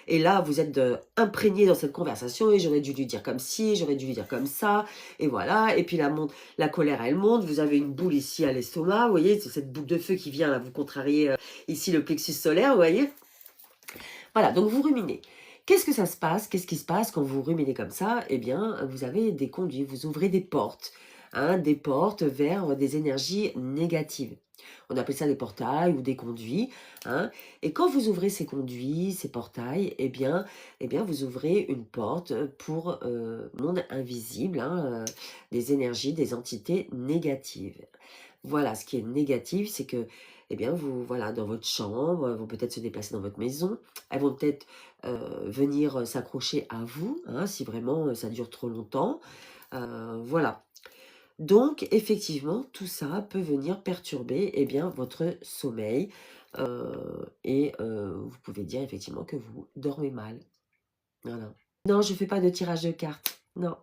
Et là, vous êtes imprégné dans cette conversation et j'aurais dû lui dire comme ci, j'aurais dû lui dire comme ça. Et voilà. Et puis la colère, elle monte. Vous avez une boule ici à l'estomac. Vous voyez, c'est cette boule de feu qui vient là, vous contrarier ici le plexus solaire, vous voyez. Voilà, donc vous ruminez. Qu'est-ce que ça se passe? Qu'est-ce qui se passe quand vous ruminez comme ça? Eh bien, vous avez des conduits, vous ouvrez des portes, hein, des portes vers des énergies négatives. On appelle ça des portails ou des conduits, hein. Et quand vous ouvrez ces conduits, ces portails, eh bien vous ouvrez une porte pour monde invisible, hein, des énergies, des entités négatives. Voilà, ce qui est négatif, c'est que, eh bien, voilà, dans votre chambre, elles vont peut-être se déplacer dans votre maison, elles vont peut-être venir s'accrocher à vous, hein, si vraiment ça dure trop longtemps. Voilà. Donc, effectivement, tout ça peut venir perturber, eh bien, votre sommeil. Et vous pouvez dire effectivement que vous dormez mal. Voilà. Non, je ne fais pas de tirage de cartes. Non.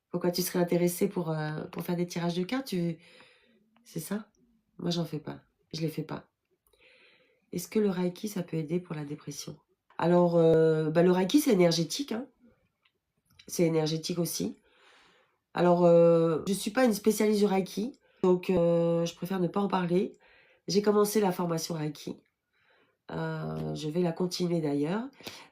Pourquoi tu serais intéressé pour faire des tirages de cartes? C'est ça? Moi, j'en fais pas. Je les fais pas. Est-ce que le Reiki, ça peut aider pour la dépression? Alors, le Reiki, c'est énergétique, hein. C'est énergétique aussi. Alors, je suis pas une spécialiste du Reiki, donc je préfère ne pas en parler. J'ai commencé la formation Reiki. Je vais la continuer d'ailleurs.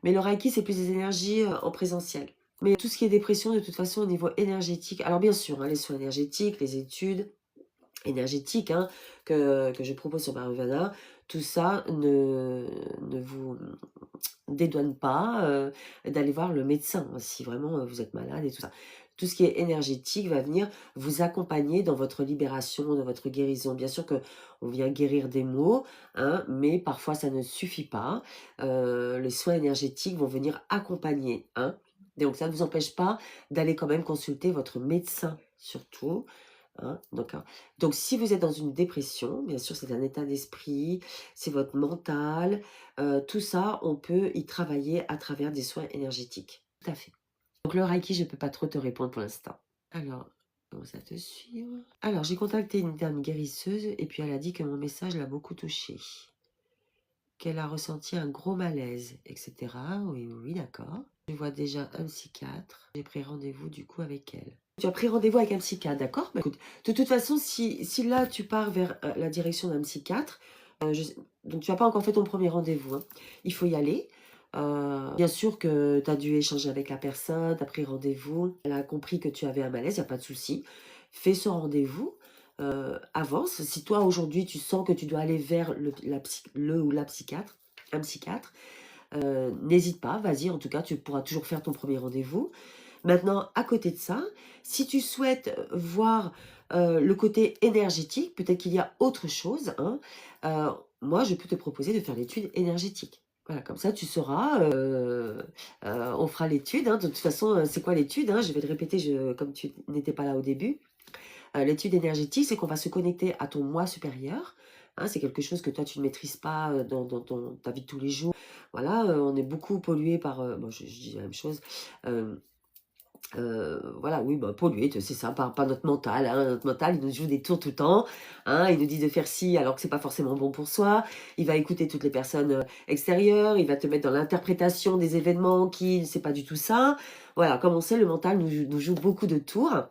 Mais le Reiki, c'est plus des énergies en présentiel. Mais tout ce qui est dépression, de toute façon, au niveau énergétique, alors bien sûr, hein, les soins énergétiques, les études énergétiques, hein, que je propose sur Barovana, tout ça ne vous dédouane pas d'aller voir le médecin, hein, si vraiment vous êtes malade et tout ça. Tout ce qui est énergétique va venir vous accompagner dans votre libération, dans votre guérison. Bien sûr qu'on vient guérir des maux, hein, mais parfois ça ne suffit pas. Les soins énergétiques vont venir accompagner, hein. Donc ça ne vous empêche pas d'aller quand même consulter votre médecin, surtout. Hein, donc, si vous êtes dans une dépression, bien sûr, c'est un état d'esprit, c'est votre mental, tout ça, on peut y travailler à travers des soins énergétiques. Tout à fait. Donc, le Reiki, je ne peux pas trop te répondre pour l'instant. Alors, je commence à te suivre. Alors, j'ai contacté une dame guérisseuse et puis elle a dit que mon message l'a beaucoup touchée. qu'elle a ressenti un gros malaise, etc. Oui, oui, oui, d'accord. Je vois déjà un psychiatre. J'ai pris rendez-vous du coup avec elle. Tu as pris rendez-vous avec un psychiatre, d'accord? Bah, écoute, de toute façon, si là tu pars vers la direction d'un psychiatre, donc tu n'as pas encore fait ton premier rendez-vous, hein. Il faut y aller. Bien sûr que tu as dû échanger avec la personne, tu as pris rendez-vous, elle a compris que tu avais un malaise, il n'y a pas de souci. Fais ce rendez-vous, avance. Si toi aujourd'hui tu sens que tu dois aller vers le ou la psychiatre, un psychiatre, n'hésite pas, vas-y, en tout cas tu pourras toujours faire ton premier rendez-vous. Maintenant, à côté de ça, si tu souhaites voir le côté énergétique, peut-être qu'il y a autre chose, hein, moi je peux te proposer de faire l'étude énergétique. Voilà, comme ça tu sauras, on fera l'étude, hein. De toute façon, c'est quoi l'étude, hein? Je vais le répéter comme tu n'étais pas là au début. L'étude énergétique, c'est qu'on va se connecter à ton moi supérieur, hein. C'est quelque chose que toi tu ne maîtrises pas dans ta vie de tous les jours. Voilà, on est beaucoup pollué par, bon, je dis la même chose, voilà, oui, bah, pollué, c'est ça, par notre mental, hein. Notre mental, il nous joue des tours tout le temps, hein. Il nous dit de faire ci alors que c'est pas forcément bon pour soi. Il va écouter toutes les personnes extérieures, il va te mettre dans l'interprétation des événements qui c'est pas du tout ça. Voilà, comme on sait, le mental nous joue beaucoup de tours.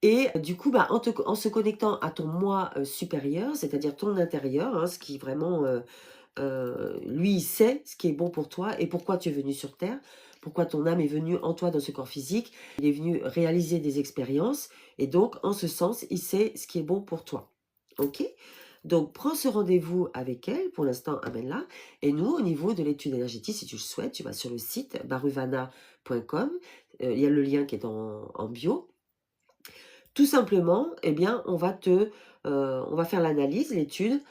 Et du coup, bah, en se connectant à ton moi supérieur, c'est-à-dire ton intérieur, hein, ce qui vraiment, lui, il sait ce qui est bon pour toi et pourquoi tu es venu sur Terre, pourquoi ton âme est venue en toi dans ce corps physique. Il est venu réaliser des expériences et donc, en ce sens, il sait ce qui est bon pour toi. Ok? Donc, prends ce rendez-vous avec elle, pour l'instant, amène-la. Et nous, au niveau de l'étude énergétique, si tu le souhaites, tu vas sur le site baruvana.com. Il y a le lien qui est en bio. Tout simplement, eh bien, on va faire l'analyse, l'étude,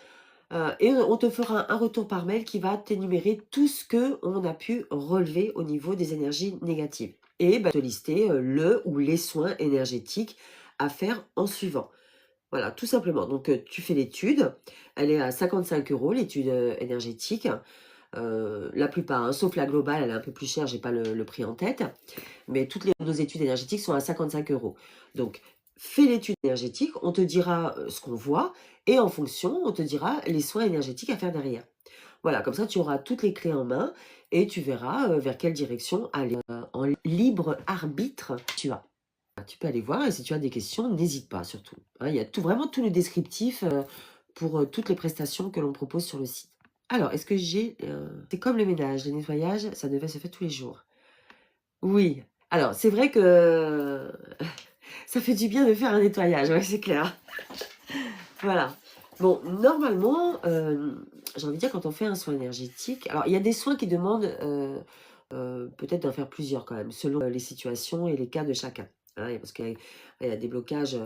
et on te fera un retour par mail qui va t'énumérer tout ce qu'on a pu relever au niveau des énergies négatives. Et te lister le ou les soins énergétiques à faire en suivant. Voilà, tout simplement. Donc, tu fais l'étude. Elle est à 55 €, l'étude énergétique. La plupart, hein, sauf la globale, elle est un peu plus chère, j'ai pas le prix en tête. Mais toutes nos études énergétiques sont à 55 €. Donc, fais l'étude énergétique, on te dira ce qu'on voit, et en fonction, on te dira les soins énergétiques à faire derrière. Voilà, comme ça, tu auras toutes les clés en main, et tu verras vers quelle direction aller en libre arbitre tu as. Tu peux aller voir, et si tu as des questions, n'hésite pas surtout, hein. Il y a vraiment tout le descriptif pour toutes les prestations que l'on propose sur le site. Alors, est-ce que j'ai... c'est comme le ménage, le nettoyage, ça devait se faire tous les jours. Oui, alors c'est vrai que ça fait du bien de faire un nettoyage, ouais, c'est clair. Voilà. Bon, normalement, j'ai envie de dire, quand on fait un soin énergétique, alors il y a des soins qui demandent peut-être d'en faire plusieurs quand même, selon les situations et les cas de chacun, hein, parce qu'il y a des blocages,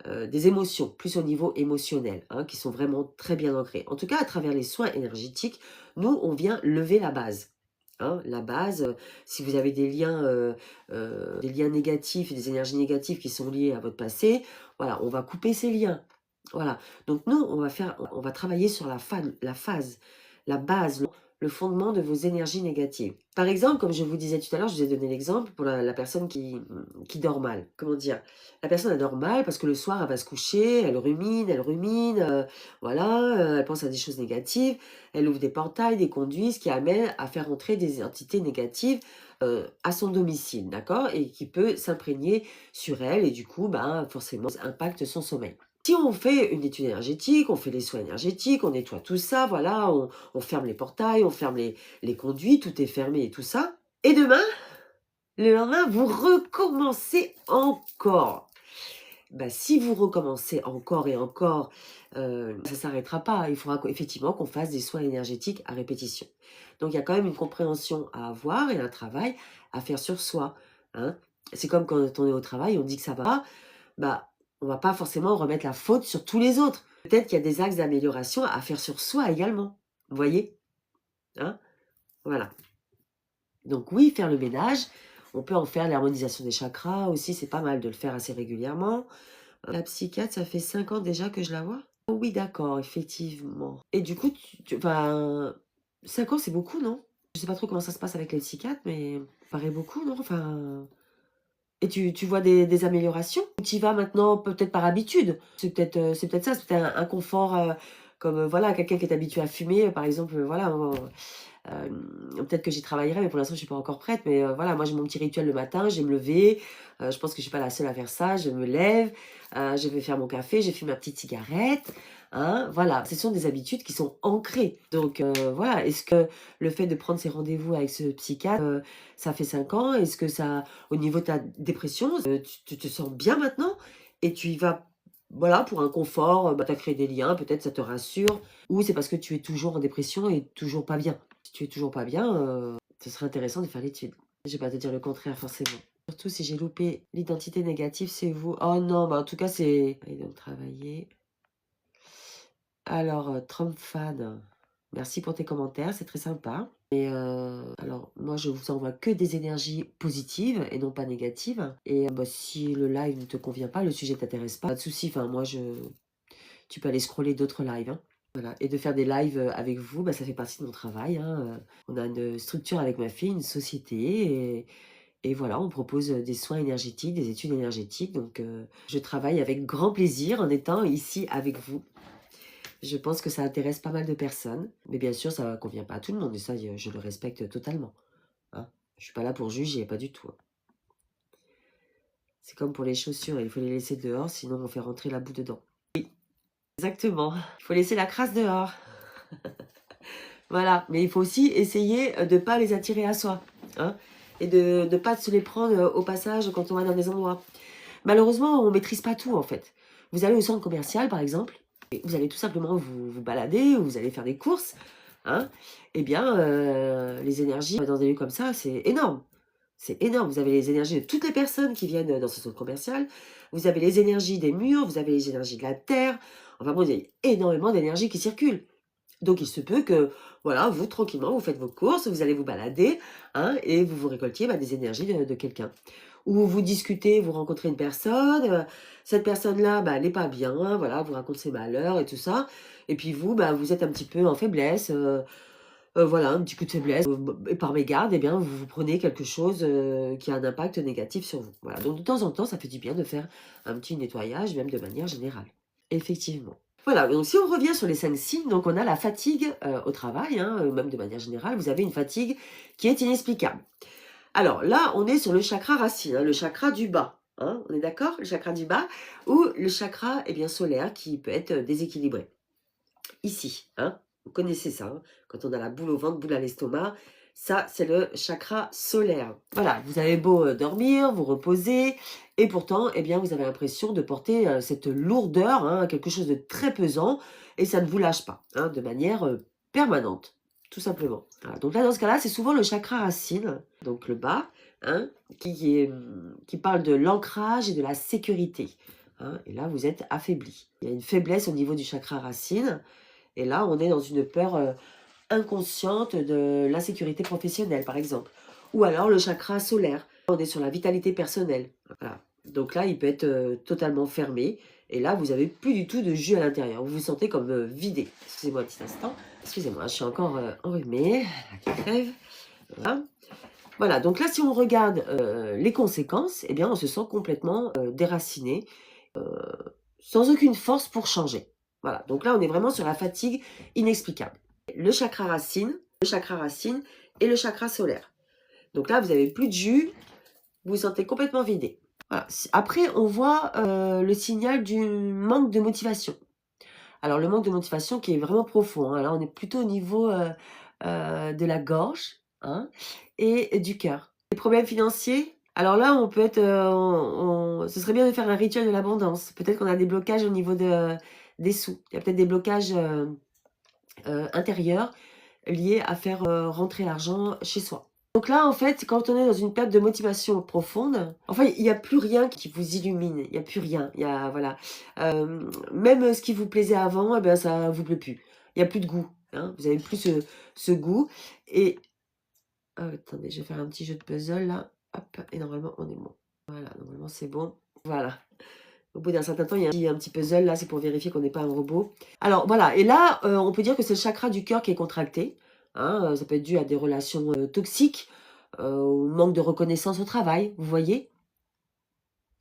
des émotions, plus au niveau émotionnel, hein, qui sont vraiment très bien ancrés. En tout cas, à travers les soins énergétiques, nous, on vient lever la base. Hein, la base, si vous avez des liens négatifs et des énergies négatives qui sont liées à votre passé, voilà, on va couper ces liens. Voilà. Donc nous, on va travailler sur la phase, la base, le fondement de vos énergies négatives. Par exemple, comme je vous disais tout à l'heure, je vous ai donné l'exemple pour la personne qui dort mal. Comment dire? La personne, elle dort mal parce que le soir, elle va se coucher, elle rumine, voilà, elle pense à des choses négatives, elle ouvre des portails, des conduits, ce qui amène à faire entrer des entités négatives à son domicile, d'accord? Et qui peut s'imprégner sur elle et du coup, ben, forcément, ça impacte son sommeil. Si on fait une étude énergétique, on fait les soins énergétiques, on nettoie tout ça, voilà, on ferme les portails, on ferme les conduits, tout est fermé et tout ça. Et demain, le lendemain, vous recommencez encore. Bah, si vous recommencez encore et encore, ça ne s'arrêtera pas. Il faudra effectivement qu'on fasse des soins énergétiques à répétition. Donc, il y a quand même une compréhension à avoir et un travail à faire sur soi, hein. C'est comme quand on est au travail, on dit que ça va pas, bah, on va pas forcément remettre la faute sur tous les autres. Peut-être qu'il y a des axes d'amélioration à faire sur soi également. Vous voyez? Hein? Voilà. Donc oui, faire le ménage, on peut en faire l'harmonisation des chakras aussi, c'est pas mal de le faire assez régulièrement. La psychiatre, ça fait 5 ans déjà que je la vois? Oh oui, d'accord, effectivement. Et du coup, enfin, 5 ans, c'est beaucoup, non? Je sais pas trop comment ça se passe avec les psychiatres, mais ça paraît beaucoup, non? Enfin... Et tu vois des améliorations? Ou tu y vas maintenant peut-être par habitude? C'est peut-être ça, c'est peut-être un confort Comme voilà, quelqu'un qui est habitué à fumer, par exemple, voilà, peut-être que j'y travaillerai, mais pour l'instant, je suis pas encore prête. Mais voilà, moi, j'ai mon petit rituel le matin, je vais me lever. Je pense que je suis pas la seule à faire ça. Je me lève, je vais faire mon café, j'ai fumé ma petite cigarette. Hein, voilà, ce sont des habitudes qui sont ancrées. Donc voilà, est-ce que le fait de prendre ces rendez-vous avec ce psychiatre, ça fait 5 ans? Est-ce que ça, au niveau de ta dépression, tu te sens bien maintenant? Et tu y vas, voilà, pour un confort, bah, tu as créé des liens, peut-être ça te rassure. Ou c'est parce que tu es toujours en dépression et toujours pas bien? Si tu es toujours pas bien, ce serait intéressant de faire l'étude. Je vais pas te dire le contraire forcément. Surtout si j'ai loupé l'identité négative, c'est vous. Oh non, bah en tout cas, c'est... Et donc, travailler. Alors, Trump fan, merci pour tes commentaires, c'est très sympa. Et alors, moi, je vous envoie que des énergies positives et non pas négatives. Et bah, si le live ne te convient pas, le sujet t'intéresse pas de souci. Enfin, moi, tu peux aller scroller d'autres lives, hein. Voilà. Et de faire des lives avec vous, bah, ça fait partie de mon travail, hein. On a une structure avec ma fille, une société, et voilà, on propose des soins énergétiques, des études énergétiques. Donc, je travaille avec grand plaisir en étant ici avec vous. Je pense que ça intéresse pas mal de personnes. Mais bien sûr, ça ne convient pas à tout le monde. Et ça, je le respecte totalement, hein. Je suis pas là pour juger, pas du tout, hein. C'est comme pour les chaussures, il faut les laisser dehors, sinon on fait rentrer la boue dedans. Oui, exactement. Il faut laisser la crasse dehors. Voilà, mais il faut aussi essayer de ne pas les attirer à soi, hein, et de ne pas se les prendre au passage quand on va dans des endroits. Malheureusement, on ne maîtrise pas tout, en fait. Vous allez au centre commercial, par exemple, et vous allez tout simplement vous balader, ou vous allez faire des courses, hein. Eh bien, les énergies dans des lieux comme ça, c'est énorme. C'est énorme. Vous avez les énergies de toutes les personnes qui viennent dans ce centre commercial. Vous avez les énergies des murs, vous avez les énergies de la terre. Enfin bon, il y a énormément d'énergie qui circulent. Donc, il se peut que, voilà, vous, tranquillement, vous faites vos courses, vous allez vous balader, hein, et vous récoltiez des énergies de quelqu'un. Ou vous discutez, vous rencontrez une personne, cette personne-là, elle n'est pas bien, voilà, vous raconte ses malheurs et tout ça. Et puis vous, vous êtes un petit peu en faiblesse, voilà, un petit coup de faiblesse. Et par mégarde, eh bien, vous prenez quelque chose qui a un impact négatif sur vous. Voilà, donc de temps en temps, ça fait du bien de faire un petit nettoyage, même de manière générale. Effectivement. Voilà, donc si on revient sur les 5 signes, donc on a la fatigue au travail, hein, même de manière générale, vous avez une fatigue qui est inexplicable. Alors là, on est sur le chakra racine, hein, le chakra du bas, hein, on est d'accord? Le chakra du bas, ou le chakra solaire qui peut être déséquilibré. Ici, hein, vous connaissez ça, hein, quand on a la boule au ventre, boule à l'estomac, ça, c'est le chakra solaire. Voilà, vous avez beau dormir, vous reposer, et pourtant, eh bien, vous avez l'impression de porter cette lourdeur, hein, quelque chose de très pesant, et ça ne vous lâche pas, hein, de manière permanente, tout simplement. Voilà, donc là, dans ce cas-là, c'est souvent le chakra racine, donc le bas, hein, qui parle de l'ancrage et de la sécurité, hein, et là, vous êtes affaibli. Il y a une faiblesse au niveau du chakra racine, et là, on est dans une peur inconsciente de l'insécurité professionnelle, par exemple. Ou alors le chakra solaire. On est sur la vitalité personnelle. Voilà. Donc là, il peut être totalement fermé. Et là, vous n'avez plus du tout de jus à l'intérieur. Vous vous sentez comme vidé. Excusez-moi un petit instant. Excusez-moi, je suis encore enrhumée. La crève. Voilà. Voilà, donc là, si on regarde les conséquences, eh bien, on se sent complètement déraciné, sans aucune force pour changer. Voilà, donc là, on est vraiment sur la fatigue inexplicable. Le chakra racine et le chakra solaire. Donc là, vous n'avez plus de jus, vous vous sentez complètement vidé. Voilà. Après, on voit le signal du manque de motivation. Alors, le manque de motivation qui est vraiment profond, hein. Là, on est plutôt au niveau de la gorge, hein, et du cœur. Les problèmes financiers, alors là, on peut être, ce serait bien de faire un rituel de l'abondance. Peut-être qu'on a des blocages au niveau des sous. Il y a peut-être des blocages intérieurs liés à faire rentrer l'argent chez soi. Donc là, en fait, quand on est dans une perte de motivation profonde, enfin, il n'y a plus rien qui vous illumine. Il n'y a plus rien. Il y a, voilà. Même ce qui vous plaisait avant, eh ben, ça ne vous plaît plus. Il n'y a plus de goût, hein. Vous n'avez plus ce goût. Et attendez, je vais faire un petit jeu de puzzle là. Hop, et normalement, on est bon. Voilà, normalement, c'est bon. Voilà. Au bout d'un certain temps, il y a un petit puzzle là, c'est pour vérifier qu'on n'est pas un robot. Alors voilà, et là, on peut dire que c'est le chakra du cœur qui est contracté, hein. Ça peut être dû à des relations toxiques, au manque de reconnaissance au travail, vous voyez.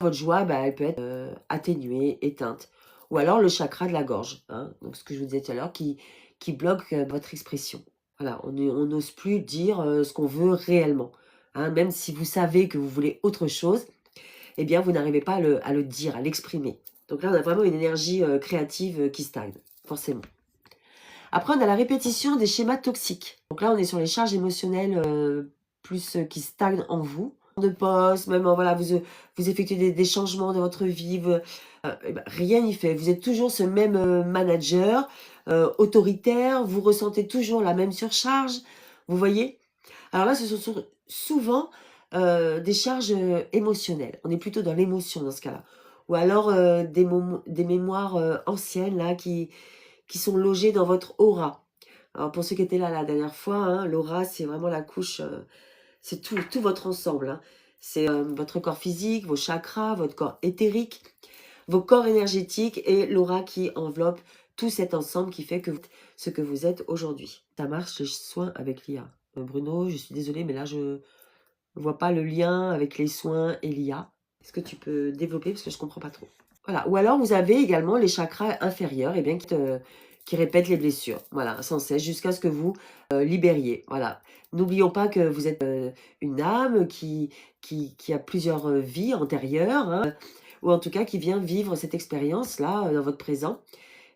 Votre joie, elle peut être atténuée, éteinte. ou alors le chakra de la gorge, hein, donc ce que je vous disais tout à l'heure, qui bloque votre expression. Voilà, on n'ose plus dire ce qu'on veut réellement. Hein, même si vous savez que vous voulez autre chose, eh bien, vous n'arrivez pas à le dire, à l'exprimer. Donc là, on a vraiment une énergie créative qui stagne, forcément. Après, on a la répétition des schémas toxiques. Donc là, on est sur les charges émotionnelles plus qui stagnent en vous. De poste, même voilà, vous effectuez des changements dans votre vie, eh ben, rien n'y fait. Vous êtes toujours ce même manager autoritaire, vous ressentez toujours la même surcharge, vous voyez. Alors là, ce sont souvent des charges émotionnelles. On est plutôt dans l'émotion dans ce cas-là. Ou alors des mémoires anciennes là qui sont logées dans votre aura. Alors pour ceux qui étaient là la dernière fois, hein, l'aura c'est vraiment la couche, c'est tout votre ensemble. Hein. C'est votre corps physique, vos chakras, votre corps éthérique, vos corps énergétiques et l'aura qui enveloppe tout cet ensemble qui fait que ce que vous êtes aujourd'hui. Ça marche les soins avec l'IA. Bruno, je suis désolée, mais là je ne vois pas le lien avec les soins et l'IA. Est-ce que tu peux développer parce que je ne comprends pas trop. Voilà. Ou alors vous avez également les chakras inférieurs et bien, qui répètent les blessures. Voilà, sans cesse, jusqu'à ce que vous libériez. Voilà. N'oublions pas que vous êtes une âme qui a plusieurs vies antérieures, hein, ou en tout cas qui vient vivre cette expérience-là dans votre présent,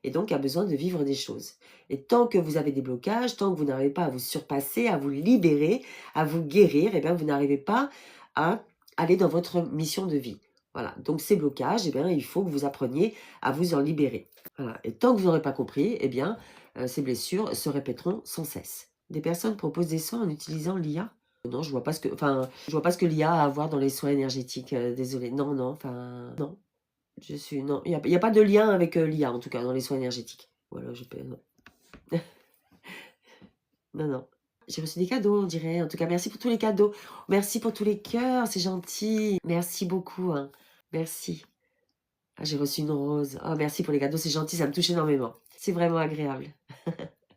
et donc a besoin de vivre des choses. Et tant que vous avez des blocages, tant que vous n'arrivez pas à vous surpasser, à vous libérer, à vous guérir, et bien vous n'arrivez pas à aller dans votre mission de vie. Voilà, donc ces blocages, eh bien, il faut que vous appreniez à vous en libérer. Voilà. Et tant que vous n'aurez pas compris, eh bien, ces blessures se répéteront sans cesse. Des personnes proposent des soins en utilisant l'IA. Non, je vois pas je vois pas ce que l'IA a à voir dans les soins énergétiques. Désolée. Non, non, non. Non, il y a pas de lien avec l'IA, en tout cas, dans les soins énergétiques. Voilà, je peux... Non, non, non. J'ai reçu des cadeaux, on dirait. En tout cas, merci pour tous les cadeaux. Merci pour tous les cœurs, c'est gentil. Merci beaucoup. Hein. Merci. Ah, j'ai reçu une rose. Oh, merci pour les cadeaux, c'est gentil, ça me touche énormément. C'est vraiment agréable.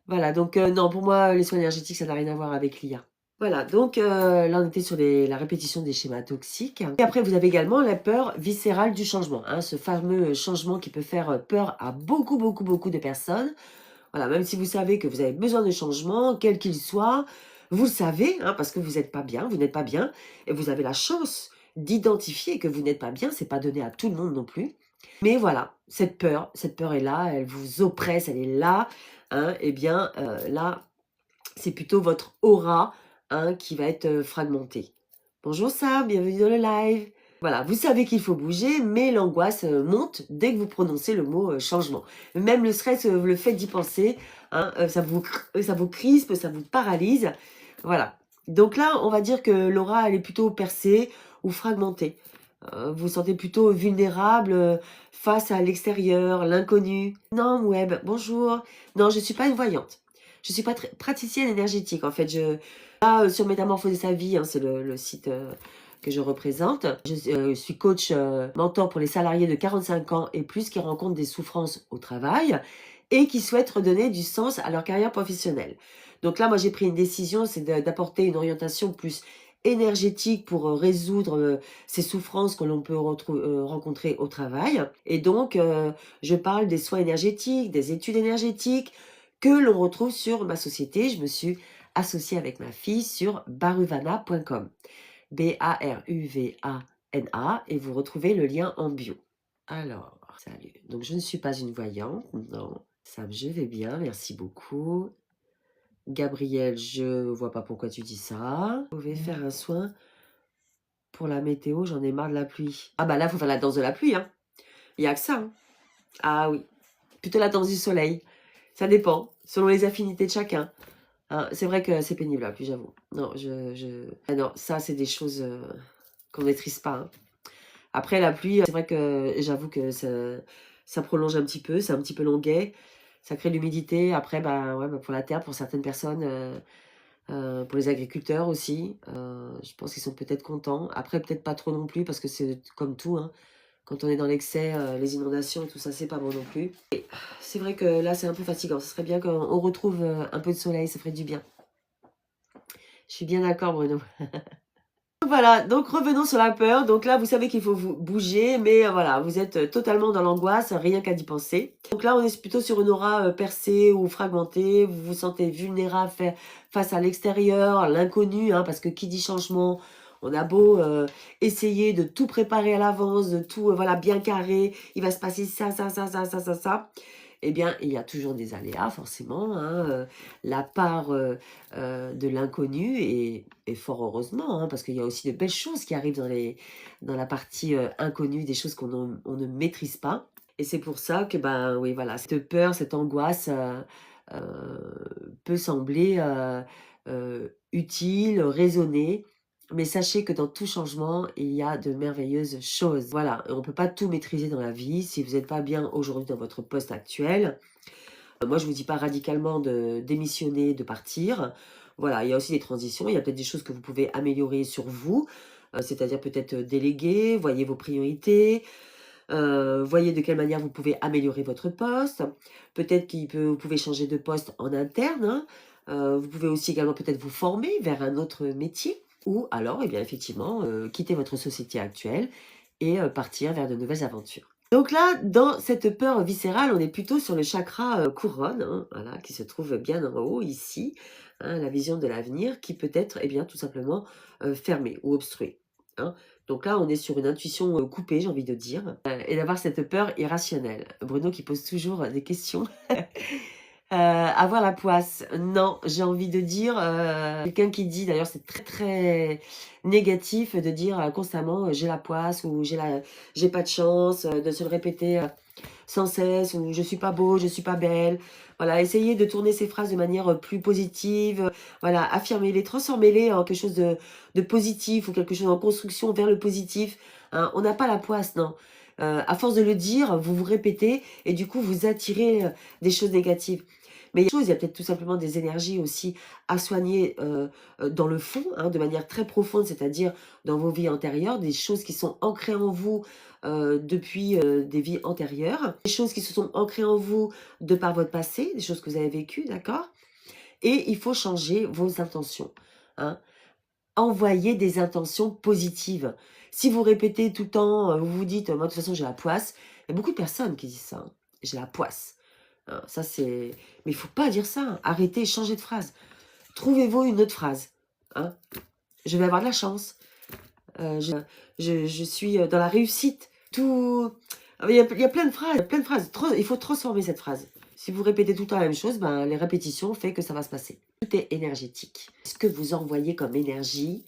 Voilà, donc non, pour moi, les soins énergétiques, ça n'a rien à voir avec l'IA. Voilà, donc là, on était sur la répétition des schémas toxiques. Et après, vous avez également la peur viscérale du changement. Hein, ce fameux changement qui peut faire peur à beaucoup, beaucoup, beaucoup de personnes. Voilà, même si vous savez que vous avez besoin de changement, quel qu'il soit, vous le savez, hein, parce que vous n'êtes pas bien, vous n'êtes pas bien, et vous avez la chance d'identifier que vous n'êtes pas bien, c'est pas donné à tout le monde non plus. Mais voilà, cette peur est là, elle vous oppresse, elle est là, hein, et bien là, c'est plutôt votre aura hein, qui va être fragmentée. Bonjour Sam, bienvenue dans le live. Voilà, vous savez qu'il faut bouger, mais l'angoisse monte dès que vous prononcez le mot changement. Même le stress, le fait d'y penser, hein, ça vous crispe, ça vous paralyse. Voilà. Donc là, on va dire que l'aura, elle est plutôt percée ou fragmentée. Vous vous sentez plutôt vulnérable face à l'extérieur, l'inconnu. Non, Web, bonjour. Non, je ne suis pas une voyante. Je ne suis pas praticienne énergétique, en fait. Là, sur Métamorphoser sa vie, hein, c'est le site que je représente. Je suis coach mentor pour les salariés de 45 ans et plus qui rencontrent des souffrances au travail et qui souhaitent redonner du sens à leur carrière professionnelle. Donc là, moi, j'ai pris une décision, c'est d'apporter une orientation plus énergétique pour résoudre ces souffrances que l'on peut rencontrer au travail. Et donc, je parle des soins énergétiques, des études énergétiques que l'on retrouve sur ma société. Je me suis associée avec ma fille sur baruvana.com. B-A-R-U-V-A-N-A et vous retrouvez le lien en bio. Alors, salut. Donc, je ne suis pas une voyante. Non, Sam, je vais bien. Merci beaucoup. Gabriel, je vois pas pourquoi tu dis ça. Vous pouvez faire un soin pour la météo, j'en ai marre de la pluie. Ah bah là, il faut faire la danse de la pluie. Hein. Il n'y a que ça. Hein. Ah oui. Plutôt la danse du soleil. Ça dépend, selon les affinités de chacun. Hein, c'est vrai que c'est pénible la pluie, j'avoue. Non, Ah non, ça, c'est des choses qu'on ne maîtrise pas. Hein. Après, la pluie, c'est vrai que j'avoue que ça prolonge un petit peu, c'est un petit peu longuet. Ça crée de l'humidité. Après, bah, ouais, bah, pour la terre, pour certaines personnes, pour les agriculteurs aussi, je pense qu'ils sont peut-être contents. Après, peut-être pas trop non plus, parce que c'est comme tout. Hein. Quand on est dans l'excès, les inondations et tout ça, c'est pas bon non plus. C'est vrai que là, c'est un peu fatigant. Ce serait bien qu'on retrouve un peu de soleil, ça ferait du bien. Je suis bien d'accord, Bruno. Voilà, donc revenons sur la peur. Donc là, vous savez qu'il faut vous bouger, mais voilà, vous êtes totalement dans l'angoisse, rien qu'à y penser. Donc là, on est plutôt sur une aura percée ou fragmentée. Vous vous sentez vulnérable face à l'extérieur, à l'inconnu, hein, parce que qui dit changement, on a beau essayer de tout préparer à l'avance, de tout voilà bien carré. Il va se passer ça, ça, ça, ça, ça, ça, ça. Eh bien, il y a toujours des aléas, forcément, hein, la part de l'inconnu, et fort heureusement, hein, parce qu'il y a aussi de belles choses qui arrivent dans la partie inconnue, des choses on ne maîtrise pas. Et c'est pour ça que, ben oui, voilà, cette peur, cette angoisse peut sembler utile, raisonnée, mais sachez que dans tout changement, il y a de merveilleuses choses. Voilà, et on ne peut pas tout maîtriser dans la vie. Si vous n'êtes pas bien aujourd'hui dans votre poste actuel, moi je ne vous dis pas radicalement de démissionner, de partir. Voilà, il y a aussi des transitions, il y a peut-être des choses que vous pouvez améliorer sur vous, c'est-à-dire peut-être déléguer, voyez vos priorités, voyez de quelle manière vous pouvez améliorer votre poste. Peut-être vous pouvez changer de poste en interne, hein. Vous pouvez aussi également peut-être vous former vers un autre métier. Ou alors, eh bien, effectivement, quitter votre société actuelle et partir vers de nouvelles aventures. Donc là, dans cette peur viscérale, on est plutôt sur le chakra couronne, hein, voilà, qui se trouve bien en haut, ici, hein, la vision de l'avenir, qui peut être, eh bien, tout simplement fermée ou obstruée, hein. Donc là, on est sur une intuition coupée, j'ai envie de dire, et d'avoir cette peur irrationnelle. Bruno qui pose toujours des questions. Avoir la poisse, non, j'ai envie de dire, quelqu'un qui dit, d'ailleurs c'est très très négatif de dire constamment j'ai la poisse ou j'ai pas de chance, de se le répéter sans cesse, ou je suis pas beau, je suis pas belle. Voilà, essayez de tourner ces phrases de manière plus positive, voilà, affirmez-les, transformez-les en quelque chose de positif ou quelque chose en construction vers le positif, hein. On n'a pas la poisse, non. À force de le dire, vous vous répétez et du coup vous attirez des choses négatives. Mais il y a peut-être tout simplement des énergies aussi à soigner dans le fond, hein, de manière très profonde, c'est-à-dire dans vos vies antérieures, des choses qui sont ancrées en vous depuis des vies antérieures, des choses qui se sont ancrées en vous de par votre passé, des choses que vous avez vécues, d'accord? Et il faut changer vos intentions, hein. Envoyez des intentions positives. Si vous répétez tout le temps, vous vous dites, moi de toute façon j'ai la poisse, il y a beaucoup de personnes qui disent ça, hein, j'ai la poisse. Hein, ça c'est... Mais il faut pas dire ça, hein. Arrêtez, changez de phrase. Trouvez-vous une autre phrase, hein. Je vais avoir de la chance. Je suis dans la réussite. Tout... il y a plein de phrases, il faut transformer cette phrase. Si vous répétez tout le temps la même chose, ben, les répétitions font que ça va se passer. Tout est énergétique. Ce que vous envoyez comme énergie,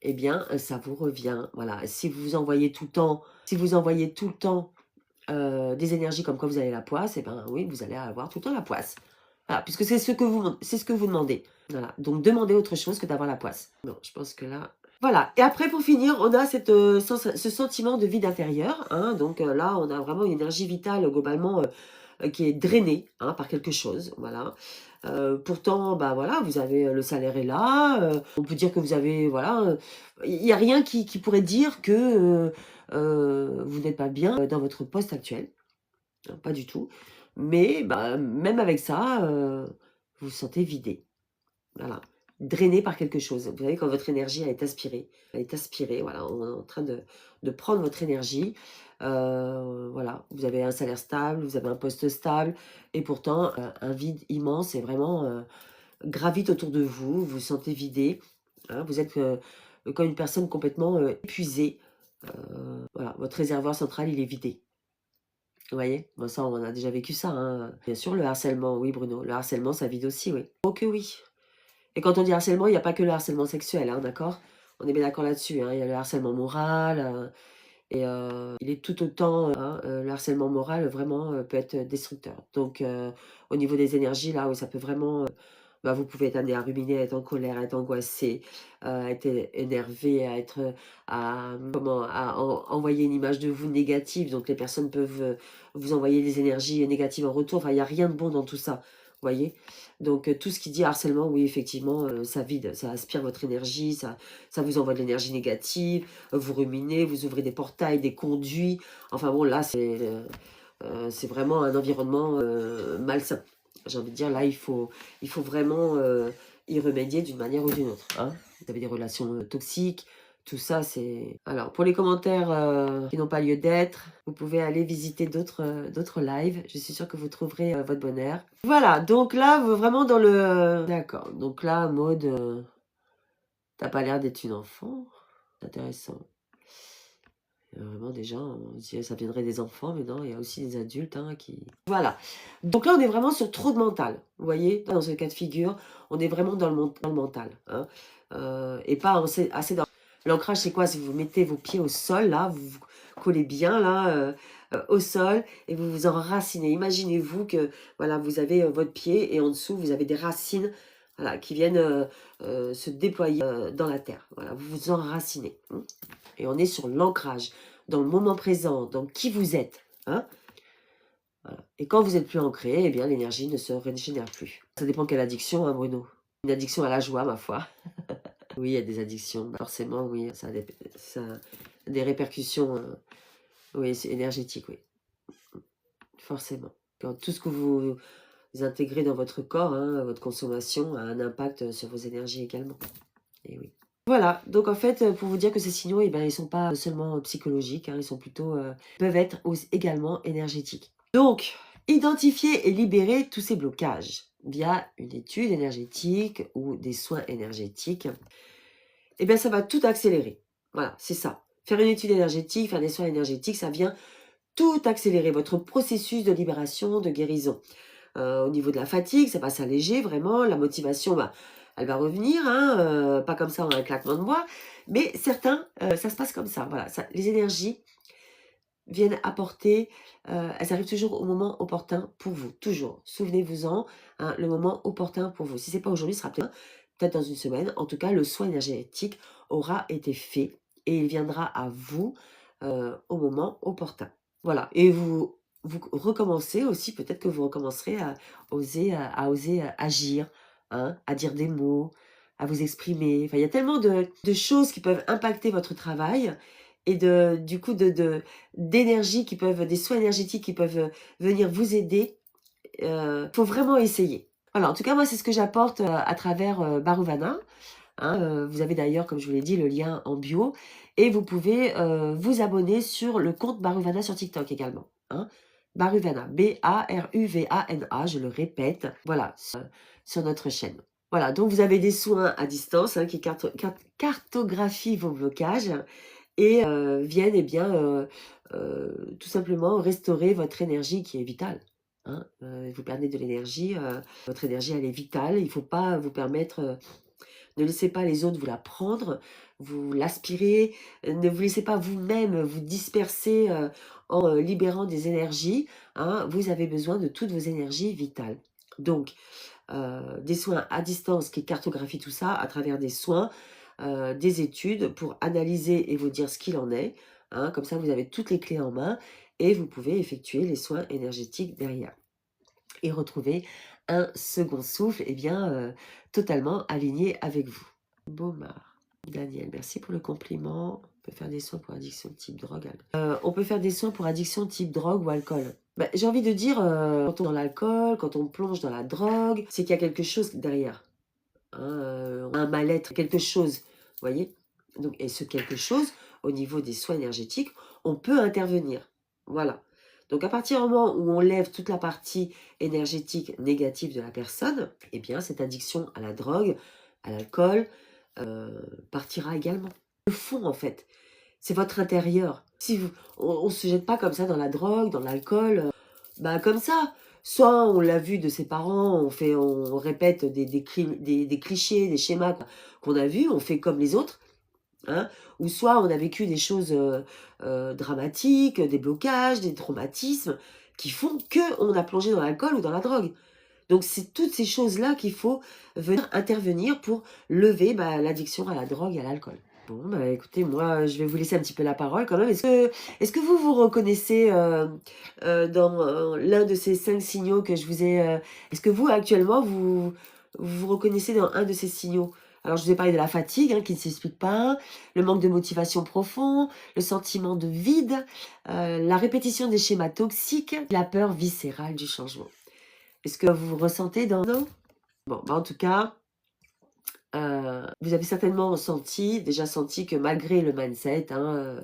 eh bien, ça vous revient. Voilà. Si vous envoyez tout le temps, des énergies comme quoi vous avez la poisse, eh ben oui, vous allez avoir tout le temps la poisse. Voilà, puisque c'est ce que vous demandez. Voilà. Donc demandez autre chose que d'avoir la poisse. Non, je pense que là, voilà. Et après, pour finir, on a ce sentiment de vide intérieur, hein. Donc là, on a vraiment une énergie vitale globalement qui est drainée, hein, par quelque chose. Voilà. Pourtant, bah voilà, vous avez le salaire est là. On peut dire que vous avez, voilà, il n'y a rien qui pourrait dire que vous n'êtes pas bien dans votre poste actuel. Hein, pas du tout. Mais bah, même avec ça, vous vous sentez vidé. Voilà. Drainé par quelque chose. Vous savez, quand votre énergie elle est aspirée, voilà, on est en train de prendre votre énergie. Voilà, vous avez un salaire stable, vous avez un poste stable, et pourtant, un vide immense et vraiment gravite autour de vous, vous vous sentez vidé, hein, vous êtes comme une personne complètement épuisée. Voilà, votre réservoir central, il est vidé. Vous voyez? Bon, ça, on a déjà vécu ça, hein. Bien sûr, le harcèlement, oui, Bruno, le harcèlement, ça vide aussi, oui. Oh que oui. Et quand on dit harcèlement, il n'y a pas que le harcèlement sexuel, hein, d'accord? On est bien d'accord là-dessus, hein. Il y a le harcèlement moral, et il est tout autant, hein, le harcèlement moral vraiment peut être destructeur. Donc au niveau des énergies, là, oui, ça peut vraiment, bah, vous pouvez être amené à ruminer, à être en colère, à être angoissé, à être énervé, à envoyer une image de vous négative. Donc les personnes peuvent vous envoyer des énergies négatives en retour. Enfin, il n'y a rien de bon dans tout ça, vous voyez? Donc tout ce qui dit harcèlement, oui, effectivement, ça vide, ça aspire votre énergie, ça vous envoie de l'énergie négative, vous ruminez, vous ouvrez des portails, des conduits. Enfin bon, là, c'est vraiment un environnement malsain. J'ai envie de dire, là, il faut vraiment y remédier d'une manière ou d'une autre, hein. Vous avez des relations toxiques, tout ça, c'est... Alors, pour les commentaires qui n'ont pas lieu d'être, vous pouvez aller visiter d'autres lives. Je suis sûre que vous trouverez votre bonheur. Voilà, donc là, vraiment dans le... D'accord, donc là, mode... t'as pas l'air d'être une enfant. C'est intéressant. Il y a vraiment des gens, on se dit, ça viendrait des enfants, mais non, il y a aussi des adultes qui... Voilà. Donc là, on est vraiment sur trop de mental. Vous voyez, dans ce cas de figure, on est vraiment dans le mental. Hein, et pas assez dans... L'ancrage, c'est quoi? Si vous mettez vos pieds au sol, là, vous vous collez bien, là, au sol, et vous vous enracinez. Imaginez-vous que, voilà, vous avez votre pied, et en dessous, vous avez des racines, voilà, qui viennent se déployer dans la terre. Voilà, vous vous enracinez. Hein. Et on est sur l'ancrage, dans le moment présent, dans qui vous êtes. Hein, voilà. Et quand vous êtes plus ancré, eh bien l'énergie ne se régénère plus. Ça dépend quelle addiction, hein, Bruno. Une addiction à la joie, ma foi. Oui, il y a des addictions. Bah, forcément, oui, ça a des répercussions oui, énergétiques, oui. Forcément. Quand tout ce que vous intégrez dans votre corps, hein, votre consommation, a un impact sur vos énergies également. Et oui. Voilà, donc en fait, pour vous dire que ces signaux, eh ben, ils ne sont pas seulement psychologiques, hein, ils sont plutôt, peuvent être également énergétiques. Donc, identifier et libérer tous ces blocages via une étude énergétique ou des soins énergétiques, eh bien, ça va tout accélérer. Voilà, c'est ça. Faire une étude énergétique, faire des soins énergétiques, ça vient tout accélérer, votre processus de libération, de guérison. Au niveau de la fatigue, ça va s'alléger vraiment, la motivation, elle va revenir, hein, pas comme ça en un claquement de doigts, mais certains, ça se passe comme ça, voilà, les énergies viennent apporter, elles arrivent toujours au moment opportun pour vous, toujours. Souvenez-vous-en, hein, le moment opportun pour vous. Si c'est pas aujourd'hui, ce sera peut-être dans une semaine. En tout cas, le soin énergétique aura été fait et il viendra à vous au moment opportun. Voilà, et vous recommencez aussi, peut-être que vous recommencerez à oser agir, hein, à dire des mots, à vous exprimer. Enfin, il y a tellement de choses qui peuvent impacter votre travail et du coup d'énergie qui peuvent, des soins énergétiques qui peuvent venir vous aider. Faut vraiment essayer. Voilà, en tout cas, moi, c'est ce que j'apporte à travers Baruvana. Hein, vous avez d'ailleurs, comme je vous l'ai dit, le lien en bio. Et vous pouvez vous abonner sur le compte Baruvana sur TikTok également. Hein. Baruvana, Baruvana, je le répète, voilà, sur notre chaîne. Voilà, donc vous avez des soins à distance hein, qui cartographient vos blocages et viennent eh bien, tout simplement restaurer votre énergie qui est vitale. Hein. Vous perdez de l'énergie, votre énergie elle est vitale, il ne faut pas vous permettre... ne laissez pas les autres vous la prendre, vous l'aspirer, ne vous laissez pas vous-même vous disperser en libérant des énergies. Hein. Vous avez besoin de toutes vos énergies vitales. Donc, des soins à distance qui cartographient tout ça à travers des soins, des études pour analyser et vous dire ce qu'il en est. Hein. Comme ça, vous avez toutes les clés en main et vous pouvez effectuer les soins énergétiques derrière et retrouver un second souffle totalement aligné avec vous. Baumard. Daniel, merci pour le compliment. On peut faire des soins pour addiction type drogue. On peut faire des soins pour addiction type drogue ou alcool. J'ai envie de dire, quand on est dans l'alcool, quand on plonge dans la drogue, c'est qu'il y a quelque chose derrière. Hein, un mal-être, quelque chose, vous voyez. Donc, et ce quelque chose, au niveau des soins énergétiques, on peut intervenir. Voilà. Donc, à partir du moment où on lève toute la partie énergétique négative de la personne, eh bien, cette addiction à la drogue, à l'alcool, partira également. Le fond, en fait, c'est votre intérieur. Si on ne se jette pas comme ça dans la drogue, dans l'alcool, comme ça. Soit on l'a vu de ses parents, on répète des clichés, des schémas qu'on a vus, on fait comme les autres. Hein, ou soit on a vécu des choses dramatiques, des blocages, des traumatismes qui font qu'on a plongé dans l'alcool ou dans la drogue. Donc c'est toutes ces choses-là qu'il faut venir intervenir pour lever l'addiction à la drogue et à l'alcool. Bon, écoutez, moi, je vais vous laisser un petit peu la parole quand même. Est-ce que vous vous reconnaissez dans l'un de ces 5 signaux que je vous ai... est-ce que vous, actuellement, vous reconnaissez dans un de ces signaux? Alors, je vous ai parlé de la fatigue, hein, qui ne s'explique pas, le manque de motivation profond, le sentiment de vide, la répétition des schémas toxiques, la peur viscérale du changement. Est-ce que vous ressentez dans... Non. Bon, en tout cas, Vous avez certainement déjà senti que malgré le mindset, hein,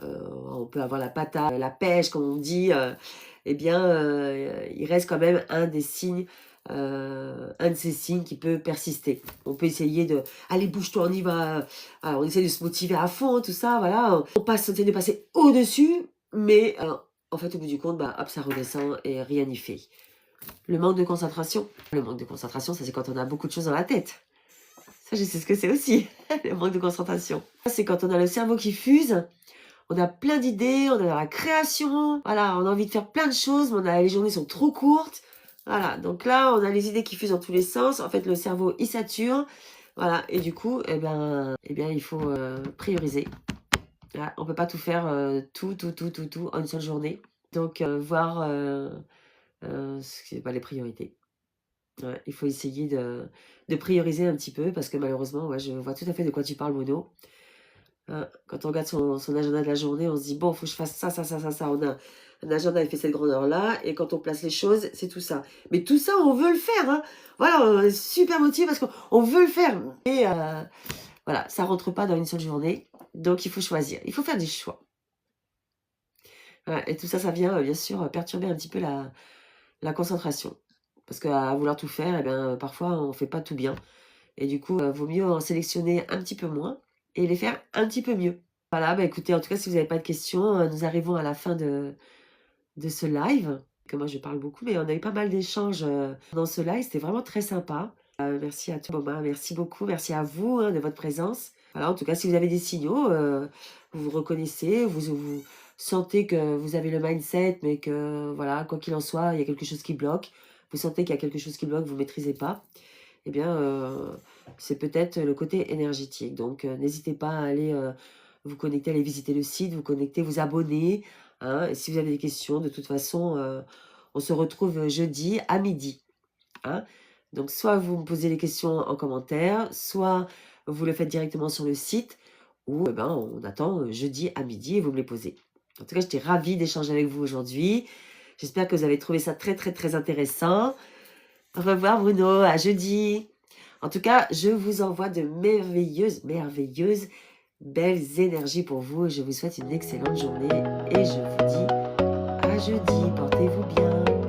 on peut avoir la patate, la pêche comme on dit, eh bien, il reste quand même un de ces signes qui peut persister. On peut essayer de allez bouge-toi, on y va, on essaie de se motiver à fond, tout ça, voilà. On essaie de passer au-dessus, mais en fait, au bout du compte, bah, hop, ça redescend et rien n'y fait. Le manque de concentration. Le manque de concentration, ça c'est quand on a beaucoup de choses dans la tête. Ça, je sais ce que c'est aussi, le manque de concentration. C'est quand on a le cerveau qui fuse, on a plein d'idées, on a la création, voilà, on a envie de faire plein de choses, mais les journées sont trop courtes. Voilà, donc là, on a les idées qui fusent dans tous les sens. En fait, le cerveau, il sature. Voilà, et du coup, eh bien il faut prioriser. Voilà, on ne peut pas tout faire, tout en une seule journée. Donc, voir ce qui n'est pas les priorités. Ouais, il faut essayer de prioriser un petit peu parce que malheureusement, ouais, je vois tout à fait de quoi tu parles, Mono. Quand on regarde son agenda de la journée, on se dit, bon, il faut que je fasse ça, ça, ça, ça, ça. On a un agenda, il fait cette grandeur-là. Et quand on place les choses, c'est tout ça. Mais tout ça, on veut le faire. Hein. Voilà, on est super motivé parce qu'on veut le faire. Et voilà, ça rentre pas dans une seule journée. Donc, il faut choisir. Il faut faire des choix. Voilà, et tout ça, ça vient, bien sûr, perturber un petit peu la concentration. Parce qu'à vouloir tout faire, eh bien, parfois, on ne fait pas tout bien. Et du coup, vaut mieux en sélectionner un petit peu moins et les faire un petit peu mieux. Voilà, bah écoutez, en tout cas, si vous n'avez pas de questions, nous arrivons à la fin de ce live. Que moi, je parle beaucoup, mais on a eu pas mal d'échanges dans ce live. C'était vraiment très sympa. Merci à toi, Boba. Merci beaucoup. Merci à vous hein, de votre présence. Voilà, en tout cas, si vous avez des signaux, vous vous reconnaissez, vous sentez que vous avez le mindset, mais que, voilà, quoi qu'il en soit, il y a quelque chose qui bloque. Vous sentez qu'il y a quelque chose qui bloque, vous ne maîtrisez pas. Eh bien, c'est peut-être le côté énergétique. Donc, n'hésitez pas à aller vous connecter, aller visiter le site, vous connecter, vous abonner. Hein, et si vous avez des questions, de toute façon, on se retrouve jeudi à midi. Hein. Donc, soit vous me posez les questions en commentaire, soit vous le faites directement sur le site, ou ben, on attend jeudi à midi et vous me les posez. En tout cas, j'étais ravie d'échanger avec vous aujourd'hui. J'espère que vous avez trouvé ça très, très, très intéressant. Au revoir Bruno, à jeudi. En tout cas, je vous envoie de merveilleuses, merveilleuses, belles énergies pour vous. Je vous souhaite une excellente journée et je vous dis à jeudi. Portez-vous bien.